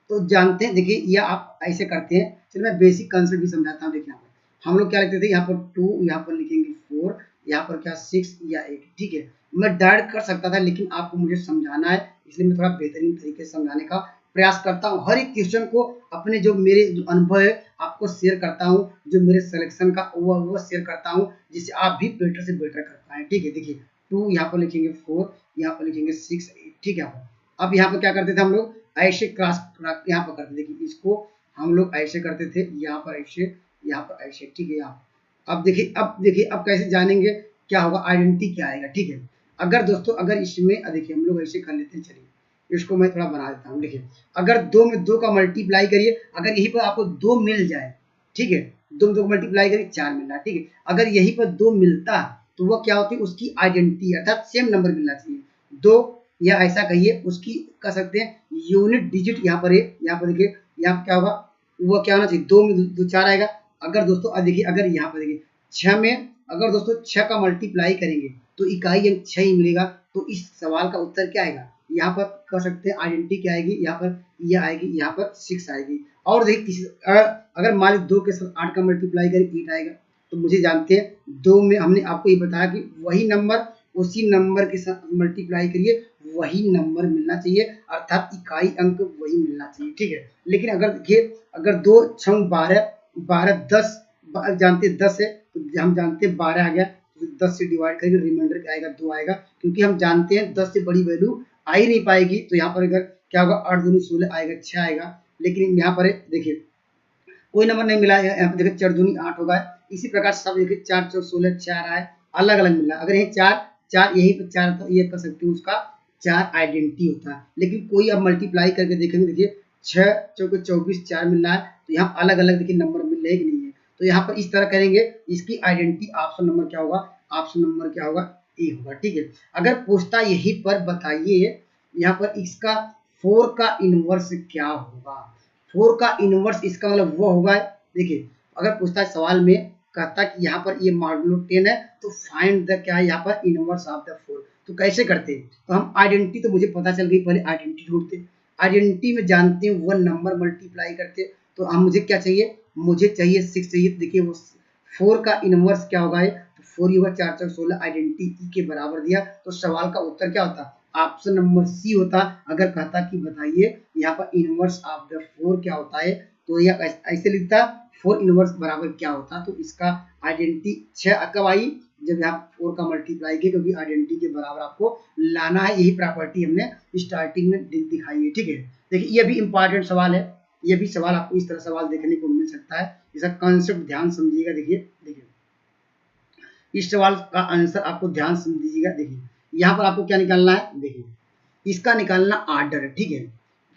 तो जानते हैं, देखिए ये आप ऐसे करते हैं, चलिए मैं बेसिक कंसेप्ट भी समझाता हूँ। देखिए यहाँ पर हम लोग क्या लिखते थे, यहाँ पर 2, यहाँ पर लिखेंगे 4, यहाँ पर क्या 6 या 8, ठीक है। मैं डायरेक्ट कर सकता था लेकिन आपको मुझे समझाना है इसलिए मैं थोड़ा बेहतरीन तरीके से समझाने का प्रयास करता हूँ। हर एक क्वेश्चन को अपने जो मेरे जो अनुभव है आपको शेयर करता हूँ, जो मेरे सिलेक्शन का वो शेयर करता हूँ जिससे आप भी बेटर से बेटर कर पाए, ठीक है। देखिए 2 यहाँ पर लिखेंगे 4, यहाँ पर लिखेंगे 6 8, ठीक है। अब यहाँ पर क्या करते थे हम लोग, ऐसे क्रॉस यहाँ पर करते, देखिए इसको हम लोग ऐसे करते थे, यहाँ पर ऐसे, यहाँ पर ऐसे, ठीक है। यहाँ अब देखिए अब कैसे जानेंगे क्या होगा, आइडेंटिटी क्या आएगा, ठीक है। अगर दोस्तों अगर इसमें देखिए हम लोग ऐसे कर लेते हैं, चलिए इसको मैं थोड़ा बना देता हूँ। देखिए अगर 2 में 2 का मल्टीप्लाई करिए, अगर यहीं पर आपको 2 मिल जाए, ठीक है, 2 में 2 का मल्टीप्लाई करिए 4 मिल रहा है, ठीक है। अगर यहीं पर 2 मिलता तो वह क्या होती है, उसकी आइडेंटिटी अर्थात सेम नंबर मिलना चाहिए 2, या ऐसा कहिए उसकी कह सकते हैं यूनिट डिजिट यहाँ पर है। यहाँ पर देखिए यहाँ क्या होगा, वो क्या होना चाहिए, 2 में 2 4 आएगा। अगर दोस्तों देखिए अगर यहाँ पर देखिए 6 में अगर दोस्तों 6 का मल्टीप्लाई करेंगे तो इकाई अंक 6 ही मिलेगा। तो इस सवाल का उत्तर क्या आएगा, यहाँ पर कर सकते हैं आइडेंटिटी क्या आएगी, यहाँ पर यह आएगी, यहाँ पर 6 आएगी। और देखिए अगर मान लीजिए 2 के साथ 8 का मल्टीप्लाई करें 8 आएगा। तो मुझे जानते हैं 2 में हमने आपको ये बताया कि वही नंबर उसी नंबर के साथ मल्टीप्लाई करिए वही नंबर मिलना चाहिए, अर्थात इकाई अंक वही मिलना चाहिए, ठीक है। लेकिन अगर देखिए अगर 2 6 12 12 10 जानते 10 है तो हम जानते हैं 12 आ गया, तो 10 से डिवाइड करेंगे रिमाइंडर क्या आएगा 2 आएगा, क्योंकि हम जानते हैं 10 से बड़ी वैल्यू आ ही नहीं पाएगी। तो यहाँ पर अगर क्या होगा 8 दूनी 16 आएगा 6 आएगा। लेकिन यहाँ पर देखिए कोई नंबर नहीं मिला है, यहाँ पर देखिए 4 दूनी 8 होगा। इसी प्रकार सब देखिए 4 4 16 6 आ रहा है, अलग अलग मिल रहा है। अगर ये 4 4 यही पर 4 तो ये कर सकते हैं उसका 4 आइडेंटिटी होता है। लेकिन कोई अब मल्टीप्लाई करके देखेंगे, देखिए 6 चौके 24 4 मिल रहा है, तो यहाँ अलग अलग देखिए नंबर मिल रहे कि नहीं है। तो यहाँ पर इस तरह करेंगे, इसकी आइडेंटिटी ऑप्शन नंबर क्या होगा, ऑप्शन नंबर क्या होगा ए होगा, ठीक है। अगर पूछता यही पर बताइए यहाँ पर इसका 4 का इनवर्स क्या होगा, 4 का इनवर्स इसका मतलब वो होगा, देखिए अगर पूछता है सवाल में कहता कि यहाँ पर ये मॉडुलो 10 है तो फाइंड द क्या है यहाँ पर इनवर्स ऑफ द 4। तो कैसे करते हैं, तो हम आइडेंटिटी तो मुझे पता चल गई, पहले आइडेंटिटी ढूंढते, आइडेंटिटी में जानते हैं वो नंबर मल्टीप्लाई करते। तो हम मुझे क्या चाहिए, मुझे चाहिए 6 चाहिए। देखिए वो 4 का इनवर्स क्या होगा, तो 4 ही होगा, 4 4 16 आइडेंटिटी के बराबर दिया। तो सवाल का उत्तर क्या होता, ऑप्शन नंबर सी होता। अगर कहता कि बताइए यहाँ पर इनवर्स ऑफ द 4 क्या होता है, तो यह ऐसे लिखता 4 इनवर्स बराबर क्या होता। तो इसका आइडेंटिटी 6 कब आई, जब यहाँ 4 का मल्टीप्लाई किया, क्योंकि आइडेंटिटी के बराबर आपको लाना है। यही प्रॉपर्टी हमने स्टार्टिंग में दिखाई है, ठीक है। देखिए ये भी इंपॉर्टेंट सवाल है, ये भी सवाल आपको इस तरह सवाल देखने को मिल सकता है। इसका कॉन्सेप्ट ध्यान समझिएगा। देखिए इस सवाल का आंसर आपको ध्यान समझिएगा। देखिए यहाँ पर आपको क्या निकालना है, देखिए इसका निकालना आर्डर, ठीक है,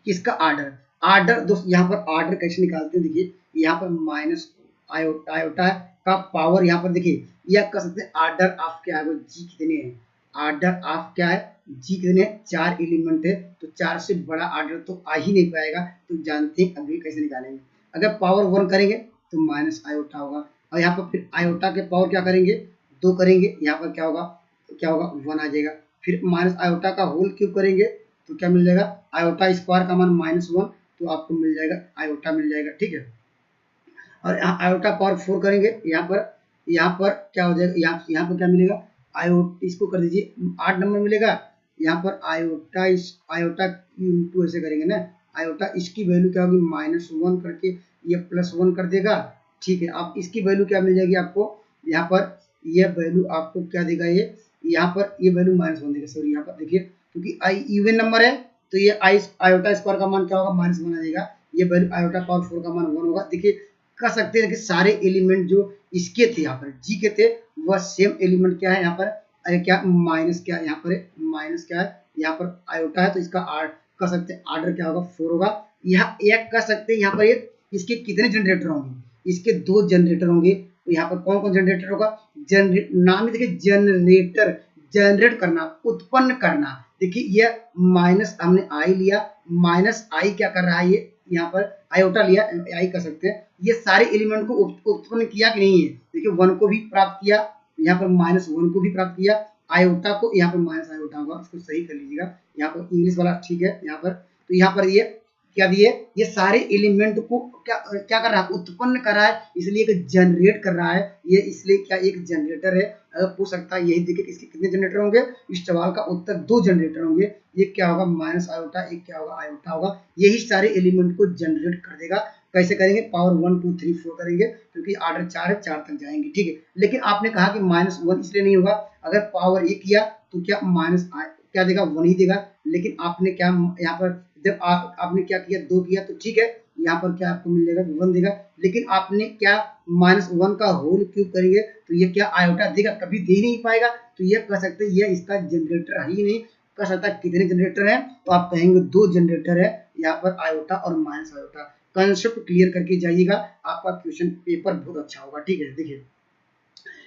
किसका आर्डर। आर्डर दोस्त यहाँ पर आर्डर कैसे निकालते हैं, देखिए यहाँ पर माइनस आयोटा का पावर यहाँ पर देखिए, या कह सकते हैं आर्डर ऑफ क्या है, वो जी कितने हैं, आर्डर ऑफ क्या है, जी कितने, 4 एलिमेंट है, तो 4 से बड़ा आर्डर तो आ ही नहीं पाएगा, तो जानते हैं अभी कैसे निकालेंगे। अगर पावर 1 करेंगे तो माइनस आयोटा होगा, और यहाँ पर फिर आयोटा के पावर क्या करेंगे, 2 करेंगे, यहाँ पर क्या होगा, 1 आ जाएगा। फिर माइनस आयोटा का होल क्यूब करेंगे तो क्या मिल जाएगा, आयोटा स्क्वायर का मान -1, तो आपको मिल जाएगा आयोटा मिल जाएगा, ठीक है। और यहाँ आयोटा पावर 4 करेंगे, यहाँ पर क्या हो जाएगा, यहाँ पर क्या मिलेगा, इसको कर दीजिए 8 नंबर मिलेगा। यहाँ पर आयोटा इंटू ऐसे करेंगे ना, आयोटा इसकी वैल्यू क्या होगी, -1 करके ये +1 कर देगा, ठीक है। अब इसकी वैल्यू क्या मिल जाएगी आपको, यहाँ पर ये वैल्यू आपको क्या देगा, ये यहाँ पर ये वैल्यू -1 देगा, सॉरी यहाँ पर देखिए, क्योंकि आई इवन नंबर है तो ये आयोटा स्क्वायर का मान क्या होगा, -1 आ जाएगा, ये वैल्यू आयोटा पावर 4 का मान 1 होगा। देखिए कह सकते हैं कि सारे एलिमेंट जो इसके थे यहाँ पर जी के थे, वह सेम एलिमेंट क्या है यहाँ पर, अरे क्या माइनस क्या यहाँ पर माइनस क्या है, यहाँ पर आयोटा है, तो इसका कह सकते हैं आर्डर क्या होगा, 4 होगा। यहाँ एक कह सकते हैं यहाँ पर ये इसके कितने जनरेटर होंगे, इसके 2 जनरेटर होंगे, तो यहाँ पर कौन कौन जनरेटर होगा, नाम ही देखिए जनरेटर, जनरेट करना, उत्पन्न करना। देखिए ये माइनस हमने आई लिया, माइनस आई क्या कर रहा है, ये यहाँ पर आयोटा लिया, आई कर सकते हैं, ये सारे एलिमेंट को उत्पन्न किया कि नहीं है, देखिए 1 को भी प्राप्त किया, यहाँ पर -1 को भी प्राप्त किया, आयोटा को यहाँ पर माइनस आयोटा होगा, उसको सही कर लीजिएगा, यहाँ पर इंग्लिश वाला ठीक है यहाँ पर। तो यहाँ पर ये क्या दिए, ये सारे एलिमेंट को क्या क्या कर रहा है, उत्पन्न कर रहा है, इसलिए एक जनरेट कर रहा है, ये इसलिए क्या एक जनरेटर है। अगर पूछ सकता है यही देखिए इसके कितने जनरेटर होंगे, इस सवाल का उत्तर 2 जनरेटर होंगे, ये क्या होगा माइनस आयोटा, एक क्या होगा आयोटा होगा, यही सारे एलिमेंट को जनरेट कर देगा। कैसे करेंगे, पावर 1 2 3 4 करेंगे, क्योंकि आर्डर 4 है, 4 तक जाएंगे, ठीक है। लेकिन आपने कहा कि -1 इसलिए नहीं होगा, अगर पावर 1 किया तो क्या क्या देगा, 1 ही देगा, लेकिन आपने क्या यहाँ पर जब आपने क्या किया, 2 किया तो ठीक है, यहाँ पर क्या आपको मिल जाएगा 1 देगा, लेकिन आपने क्या -1 का होल क्यूब करेंगे तो ये क्या आयोटा देगा, कभी दे ही नहीं पाएगा, तो ये कह सकते हैं ये इसका जनरेटर ही नहीं। कह सकता है कितने जनरेटर हैं, तो आप कहेंगे 2 जनरेटर है, यहाँ पर आयोटा और माइनस आयोटा। कंसेप्ट क्लियर करके जाइएगा, आपका क्वेश्चन पेपर बहुत अच्छा होगा, ठीक है।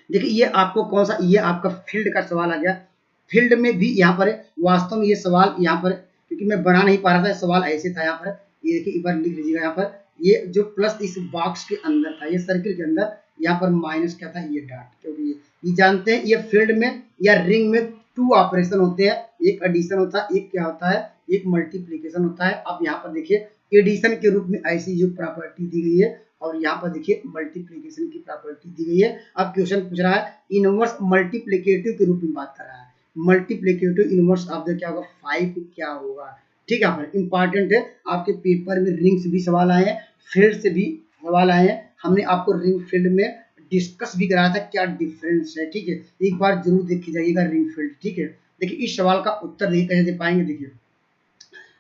देखिए ये आपको कौन सा, ये आपका फील्ड का सवाल आ गया, फील्ड में भी यहाँ पर वास्तव में ये सवाल यहाँ पर, क्योंकि मैं बना नहीं पा रहा था, सवाल ऐसे था यहाँ पर, ये देखिए एक बार लिख लीजिएगा, यहाँ पर ये जो प्लस इस बॉक्स के अंदर था, ये सर्किल के अंदर, यहाँ पर माइनस क्या था, ये डॉट, क्योंकि ये जानते हैं ये फील्ड में या रिंग में 2 ऑपरेशन होते हैं, एक एडिशन होता है, एक क्या होता है, एक मल्टीप्लीकेशन होता है। अब यहाँ पर देखिए एडिशन के रूप में ऐसी जो प्रॉपर्टी दी गई है, और यहाँ पर देखिए मल्टीप्लीकेशन की प्रॉपर्टी दी गई है। अब क्वेश्चन पूछ रहा है इनवर्स मल्टीप्लिकेटिव के रूप में बात कर रहा है, मल्टीप्लिकेटिव इनवर्स ऑफ द क्या होगा, 5 क्या होगा, ठीक है। इंपॉर्टेंट है, आपके पेपर में रिंग से भी सवाल आए हैं, फील्ड से भी सवाल आए हैं, हमने आपको रिंग फील्ड में डिस्कस भी कराया था क्या डिफरेंस है, ठीक है। एक बार जरूर देख के जाइएगा रिंग फील्ड, ठीक है। देखिए इस सवाल का उत्तर नहीं कैसे दे पाएंगे, देखिए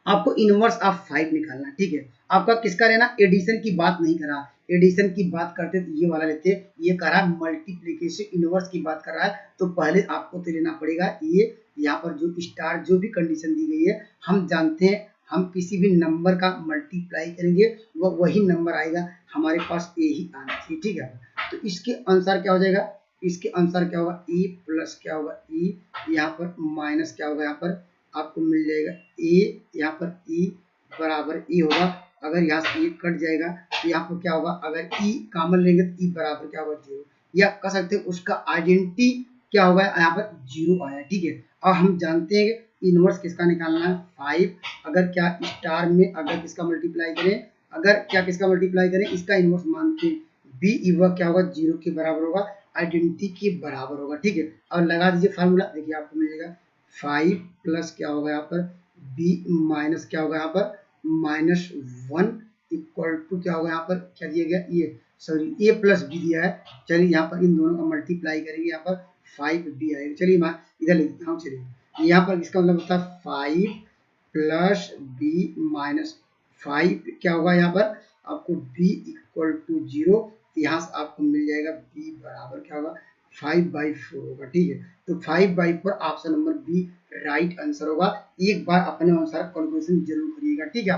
आपको इनवर्स ऑफ 5 निकालना, ठीक है। आपका किसका लेना, एडिशन की बात नहीं करा, एडिशन की बात करते तो ये वाला लेते, ये कह रहा है मल्टीप्लिकेशन इनवर्स की बात कर रहा है, तो पहले आपको तो लेना पड़ेगा ये, यहाँ पर जो स्टार जो भी कंडीशन दी गई है, हम जानते हैं हम किसी भी नंबर का मल्टीप्लाई करेंगे वह वही नंबर आएगा, हमारे पास यही आना चाहिए, ठीक है। तो इसके अनुसार क्या हो जाएगा, इसके अनुसार क्या होगा, e प्लस क्या होगा e, यहाँ पर माइनस क्या होगा, यहाँ पर आपको मिल जाएगा ए, यहाँ पर ई बराबर ई होगा, अगर यहाँ से ये कट जाएगा तो यहाँ पर क्या होगा, अगर ई कॉमन लेंगे तो ई बराबर क्या होगा 0, या कह सकते हैं उसका आइडेंटिटी क्या होगा, यहाँ पर 0 आया, ठीक है। और हम जानते हैं कि इनवर्स किसका निकालना है 5, अगर क्या स्टार में अगर किसका मल्टीप्लाई करें, अगर क्या किसका मल्टीप्लाई करें, इसका इनवर्स मानते हैं बी, इवा क्या होगा 0 के बराबर होगा, आइडेंटिटी के बराबर होगा, ठीक है। और लगा दीजिए फार्मूला, देखिए आपको मिल जाएगा 5 प्लस क्या होगा यहाँ पर b माइनस क्या होगा यहाँ पर -1 इक्वल टू क्या होगा, यहाँ पर क्या दिया गया, ये सॉरी a प्लस बी दिया है। चलिए यहाँ पर इन दोनों का मल्टीप्लाई करेंगे, यहाँ पर 5b आएगा। चलिए मैं इधर लिख देता हूँ, चलिए यहाँ पर इसका मतलब होता है 5 प्लस b माइनस 5 क्या होगा, यहाँ पर आपको b इक्वल टू 0, यहाँ से आपको मिल जाएगा b बराबर क्या होगा 5/4 होगा, ठीक है। तो 5/4 option number B right answer होगा। एक बार अपने अनुसार कैलकुलेशन जरूर करिएगा, ठीक है।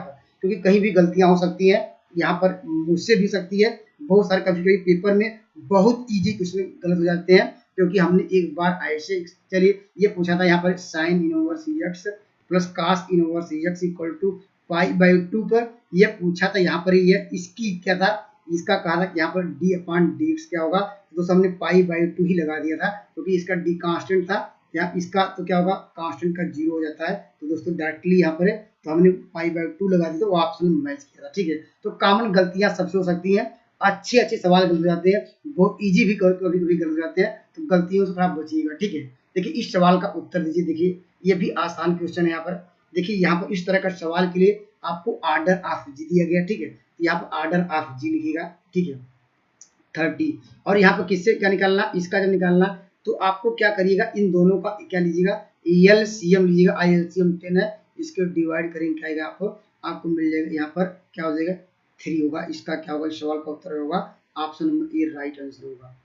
क्योंकि कहीं भी गलतियां हो सकती है, यहाँ पर मुझसे भी सकती है। बहुत सारे कभी कभी पेपर में बहुत इजी क्वेश्चन गलत हो जाते हैं, क्योंकि हमने एक बार ऐसे, चलिए ये पूछा था यहाँ पर sine inverse X plus cos inverse X equal to pi by 2 पर यह पूछा था। यहाँ पर ये इसकी क्या था, इसका कहा था कि यहाँ पर डी अपॉन डी एक्स क्या होगा, तो हमने पाई बाई 2 ही लगा दिया था, क्योंकि इसका डी कांस्टेंट था, या इसका तो क्या होगा, कांस्टेंट का 0 हो जाता है। तो दोस्तों डायरेक्टली यहाँ पर है, तो हमने पाई बाई 2 लगा दी, तो वो ऑप्शन में मैच किया था। ठीक है, तो कॉमन गलतियां सबसे हो सकती हैं, अच्छे सवाल गलत हो जाते हैं, बहुत इजी भी कभी कभी गलत हो जाते हैं, तो गलतियों से थोड़ा बचिएगा। ठीक है, देखिए इस सवाल का उत्तर दीजिए। देखिए ये भी आसान क्वेश्चन है। यहाँ पर देखिए, यहाँ पर इस तरह का सवाल के लिए आपको ऑर्डर ऑफ जी दिया गया। ठीक है, यहाँ पर ऑर्डर ऑफ जी लिखिएगा। ठीक है, 30, और यहाँ पर किससे क्या निकालना, इसका जब निकालना तो आपको क्या करिएगा, इन दोनों का क्या लीजिएगा, एलसीएम लीजिएगा। एलसीएम 10 है, इसको डिवाइड करेंगे क्या आएगा, आपको मिल जाएगा, यहाँ पर क्या हो जाएगा 3 होगा। इसका क्या होगा, इस सवाल का उत्तर होगा option number A right answer होगा।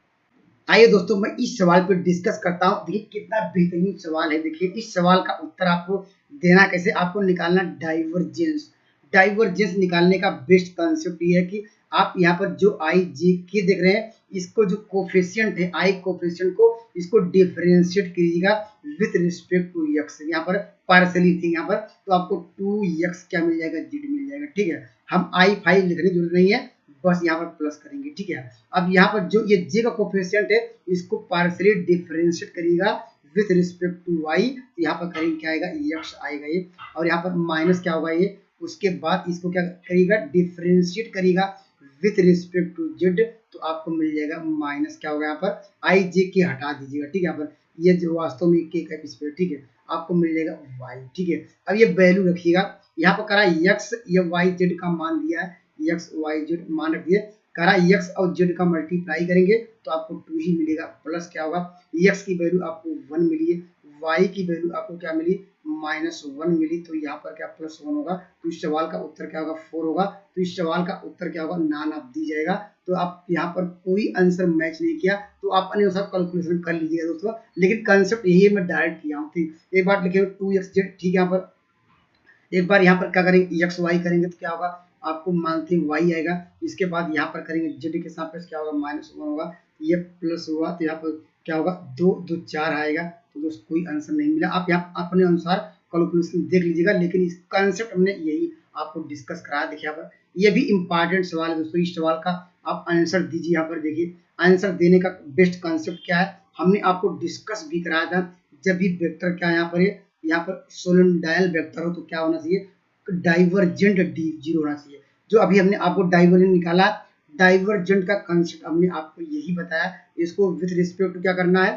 आइए दोस्तों, मैं इस सवाल पर डिस्कस करता हूँ। देखिए कितना बेहतरीन सवाल है। देखिए इस सवाल का उत्तर आपको देना कैसे, आपको निकालना डाइवर्जेंस। डाइवर्जेंस निकालने का बेस्ट कंसेप्ट ये है कि आप यहाँ पर जो आई जे के देख रहे हैं, इसको जो कोफिशिएंट है, आई कोफिशिएंट को इसको डिफरेंशिएट कीजिएगा विथ रिस्पेक्ट टू एक्स। यहाँ पर पार्शियली थी यहाँ पर, तो आपको 2x क्या मिल जाएगा, जेड मिल जाएगा। ठीक है, हम आई फाई लिखने की जरूरत नहीं है, बस यहाँ पर प्लस करेंगे। ठीक है, अब यहाँ पर जो ये जे का कोफिशिएंट है, इसको पार्शियली डिफरेंशिएट करिएगा विथ रिस्पेक्ट टू वाई, तो यहाँ पर करेंगे क्या आएगा, एक्स आएगा ये, और यहाँ पर माइनस क्या होगा ये, उसके बाद इसको क्या करिएगा, डिफरेंशिएट करिएगा विथ रिस्पेक्ट टू जेड, तो आपको मिल जाएगा माइनस क्या होगा, यहाँ पर आई जे के हटा दीजिएगा। ठीक है, यहाँ पर ये जो वास्तव में के का इस पे, ठीक है, आपको मिल जाएगा वाई। ठीक है, अब ये वैल्यू रखिएगा, यहाँ पर करा एक्स या वाई जेड का मान दिया है, एक्स वाई जेड मान रखिए, करा एक्स और जेड का मल्टीप्लाई करेंगे तो आपको 2 ही मिलेगा, प्लस क्या होगा, एक्स की वैल्यू आपको 1 मिली है, वाई की वैल्यू आपको क्या मिली, -1 मिली, तो यहाँ पर क्या +1 होगा। तो इस सवाल का उत्तर क्या होगा, 4 होगा। तो इस सवाल का उत्तर क्या होगा, नान ऑफ दी जाएगा। तो आप यहाँ पर कोई आंसर मैच नहीं किया, तो आप अपने अनुसार कैलकुलेशन कर लीजिएगा दोस्तों, लेकिन कंसेप्ट यही है, मैं डायरेक्ट किया हूँ। ठीक, एक बार लिखे 2x जेड। ठीक है, यहाँ पर एक बार यहाँ पर क्या करेंगे, एक्स वाई करेंगे तो क्या होगा, आपको मानते हैं वाई आएगा। इसके बाद यहाँ पर करेंगे जेड के सापेक्ष क्या होगा, -1 होगा, ये प्लस हुआ, तो यहाँ पर क्या होगा, 2 2 4 आएगा। तो दोस्तों कोई आंसर नहीं मिला, आप यहाँ अपने अनुसार कैलकुलेशन देख लीजिएगा, लेकिन इस कंसेप्ट हमने यही आपको डिस्कस कराया। देखिए यहाँ पर ये भी इंपॉर्टेंट सवाल है दोस्तों, इस सवाल का आप आंसर दीजिए। यहाँ पर देखिए आंसर देने का बेस्ट कंसेप्ट क्या है, हमने आपको डिस्कस भी कराया था। जब भी वेक्टर क्या यहाँ पर है, यहाँ पर सोलेनोइडल वेक्टर हो तो क्या होना चाहिए, डाइवर्जेंट डी0 होना चाहिए। जो अभी हमने आपको डाइवर्जेंट निकाला, डाइवर्जेंट का कंसेप्ट हमने आपको यही बताया। इसको विथ रिस्पेक्ट टू क्या करना है,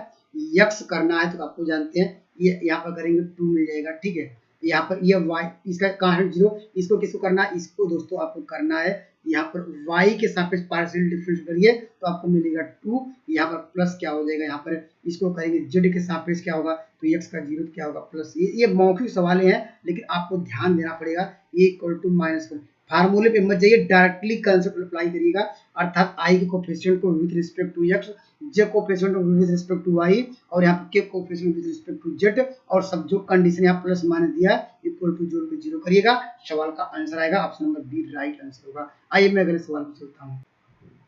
यक्स करना है, तो आपको जानते हैं ये यहाँ पर करेंगे 2 मिल जाएगा। ठीक है, यहाँ पर ये y, इसका कांस्टेंट 0, इसको किसको करना है, इसको दोस्तों आपको करना है यहाँ पर y के सापेक्ष पार्शियल डिफरेंस करिए तो आपको मिलेगा 2, यहाँ पर प्लस क्या हो जाएगा, यहाँ पर इसको करेंगे z के सापेक्ष क्या होगा, तो x का 0 क्या होगा प्लस। ये मौखिक सवाल हैं, लेकिन आपको ध्यान देना पड़ेगा, a इक्वल टू -1। फार्मूले पे मत जाइए, डायरेक्टली कंसेप्ट अप्लाई करिएगा, अर्थात i के कोफिशिएंट को with respect to x, j coefficient को विद रिस्पेक्ट टू y, और यहाँ पर k coefficient with respect to z, और सब जो कंडीशन यहाँ प्लस माइनस दिया इक्वल टू 0 पे 0 करिएगा, सवाल का आंसर आएगा option number B right answer होगा। आइए मैं अगले सवाल पे चलता हूँ।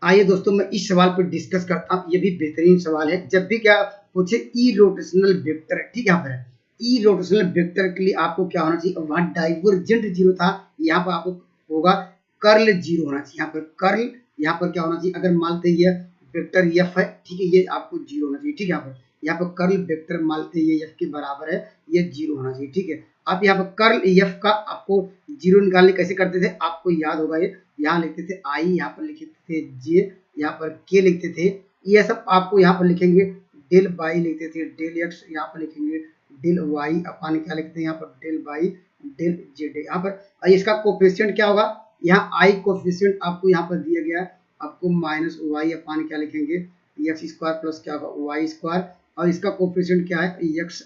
आइए दोस्तों, मैं इस सवाल पर डिस्कस करता हूँ। ये भी बेहतरीन सवाल है। जब भी क्या पूछे ई रोटेशनल वेक्टर, ठीक है, यहाँ पर है ई रोटेशनल वेक्टर के लिए आपको क्या होना चाहिए, वहाँ डाइवर्जेंट 0 था, यहाँ पर आपको होगा कर्ल 0 होना चाहिए। यहाँ पर कर्ल, यहाँ पर क्या होना चाहिए, अगर मानते ये वेक्टर एफ है, ठीक है, ये आपको 0 होना चाहिए। ठीक है, यहाँ पर कर्ल वेक्टर मानते ये एफ के बराबर है, ये 0 होना चाहिए। ठीक है, अब यहाँ पर कर्ल एफ का आपको 0 निकालने कैसे करते थे, आपको याद होगा, ये यहाँ लिखते थे आई, यहाँ पर लिखते थे जे, यहाँ पर के लिखते थे, ये सब आपको यहाँ पर लिखेंगे डेल बाई लिखते थे, डेल एक्स यहाँ पर लिखेंगे डेल वाई, अपन क्या लिखते हैं यहाँ पर डेल बाई डेल जेड। यहाँ पर इसका कोफिशिएंट क्या होगा, यहाँ आई कोफिशिएंट आपको यहाँ पर दिया गया है, आपको माइनस वाई अपन क्या लिखेंगे एक्स स्क्वायर प्लस क्या होगा वाई स्क्वायर, और इसका कोफिशिएंट क्या है एक्स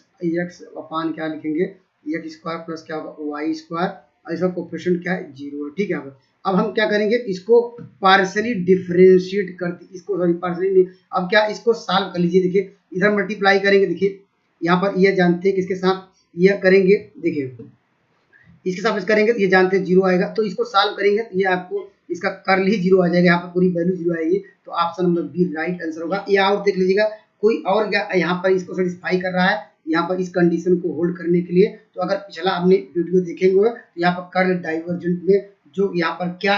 अपन क्या लिखेंगे एक्स स्क्वायर प्लस क्या होगा वाई स्क्वायर, और इसका कोफिशिएंट क्या है 0 है। ठीक है, अब हम क्या करेंगे, इसको पार्शियली डिफरेंशिएट करते, इसको सॉरी पार्शियली, अब क्या इसको सॉल्व कर लीजिए। देखिए इधर मल्टीप्लाई करेंगे, देखिए यहाँ पर ये जानते हैं किसके साथ ये करेंगे, देखिए इसके साथ करेंगे तो ये जानते हैं 0 आएगा, तो इसको सॉल्व करेंगे तो ये आपको इसका कर्ल ही 0 आ जाएगा, यहाँ पर पूरी वैल्यू 0 आएगी, तो option number B right answer होगा। या और देख लीजिएगा कोई और यहाँ पर इसको सेटिस्फाई कर रहा है, यहाँ पर इस कंडीशन को होल्ड करने के लिए। तो अगर पिछला हमने वीडियो देखेंगे तो यहाँ पर कर्ल डाइवर्जेंट में जो यहाँ पर क्या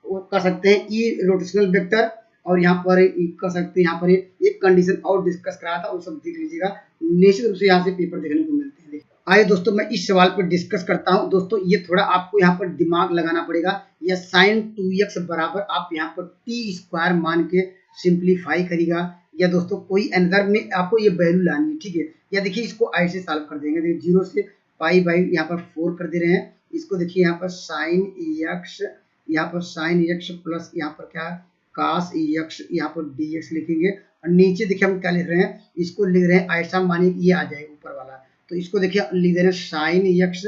कर सकते हैं, ई रोटेशनल वेक्टर, और यहाँ पर कर सकते हैं, यहाँ पर एक कंडीशन और डिस्कस कराया था, वो सब देख लीजिएगा। निश्चित रूप से यहाँ से पेपर देखने को मिलते हैं। आइए दोस्तों मैं इस सवाल पर डिस्कस करता हूं। दोस्तों ये थोड़ा आपको यहाँ पर दिमाग लगाना पड़ेगा। या sin 2x बराबर आप यहाँ पर t स्क्वायर मान के सिंप्लीफाई करिएगा, या दोस्तों कोई अनदर में आपको ये वैल्यू लानी है, ठीक है। या देखिए इसको ऐसे सॉल्व कर देंगे, देखिए 0 से पाई बाई यहाँ पर 4 कर दे रहे हैं। इसको देखिए यहाँ पर sin x, यहाँ पर sin x प्लस यहाँ पर क्या cos x, यहाँ पर dx लिखेंगे। और नीचे देखिए हम क्या लिख रहे हैं, इसको लिख रहे हैं ऐसा मानिए कि ये आ जाएगा ऊपर वाला, तो इसको देखिए लिख दे रहे हैं साइन एक्स,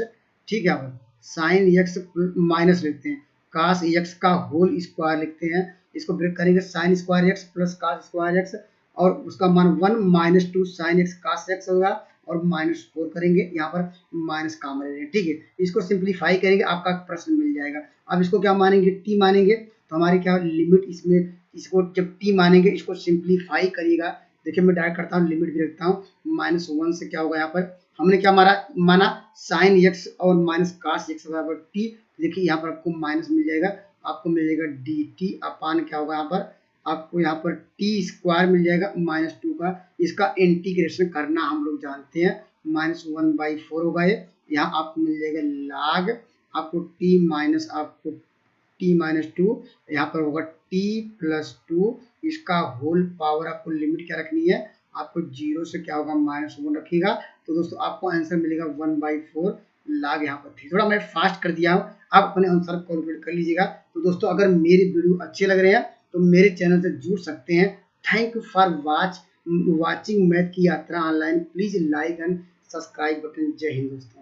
ठीक है। अब साइन एक्स माइनस लिखते हैं कास एक्स का होल स्क्वायर लिखते हैं, इसको ब्रेक करेंगे sine square X plus cos square X, और उसका मान 1 minus 2 sine X cos X होगा, और -4 करेंगे, यहाँ पर माइनस काम रहेगा, ठीक है। इसको सिंप्लीफाई करेंगे, आपका प्रश्न मिल जाएगा। अब इसको क्या मानेंगे, टी मानेंगे, तो हमारी क्या लिमिट इसमें, इसको जब टी मानेंगे इसको सिंप्लीफाई करिएगा। देखिए मैं डायरेक्ट करता हूँ, लिमिट भी रखता हूँ, -1 से क्या होगा, यहाँ पर हमने क्या माना साइन एक्स और माइनस कास एक्स बराबर टी। देखिए यहाँ पर आपको माइनस मिल जाएगा, आपको मिल जाएगा डी टी अपान क्या होगा, यहाँ पर आपको यहाँ पर टी स्क्वायर मिल जाएगा -2 का। इसका इंटीग्रेशन करना हम लोग जानते हैं, -1/4 होगा ये। यहाँ आपको मिल जाएगा लाग आपको टी माइनस आपको टी -2, यहाँ पर होगा टी प्लस 2, इसका होल पावर आपको लिमिट क्या रखनी है, आपको 0 से क्या होगा -1 रखिएगा। तो दोस्तों आपको आंसर मिलेगा 1/4 लाग यहाँ पर थी। थोड़ा मैं फास्ट कर दिया हूँ, आप अपने अनुसार कैलकुलेट कर लीजिएगा। तो दोस्तों अगर मेरे वीडियो अच्छे लग रहे हैं तो मेरे चैनल से जुड़ सकते हैं। Thank you for watching math की यात्रा online. Please like and subscribe button. जय हिंद दोस्तों।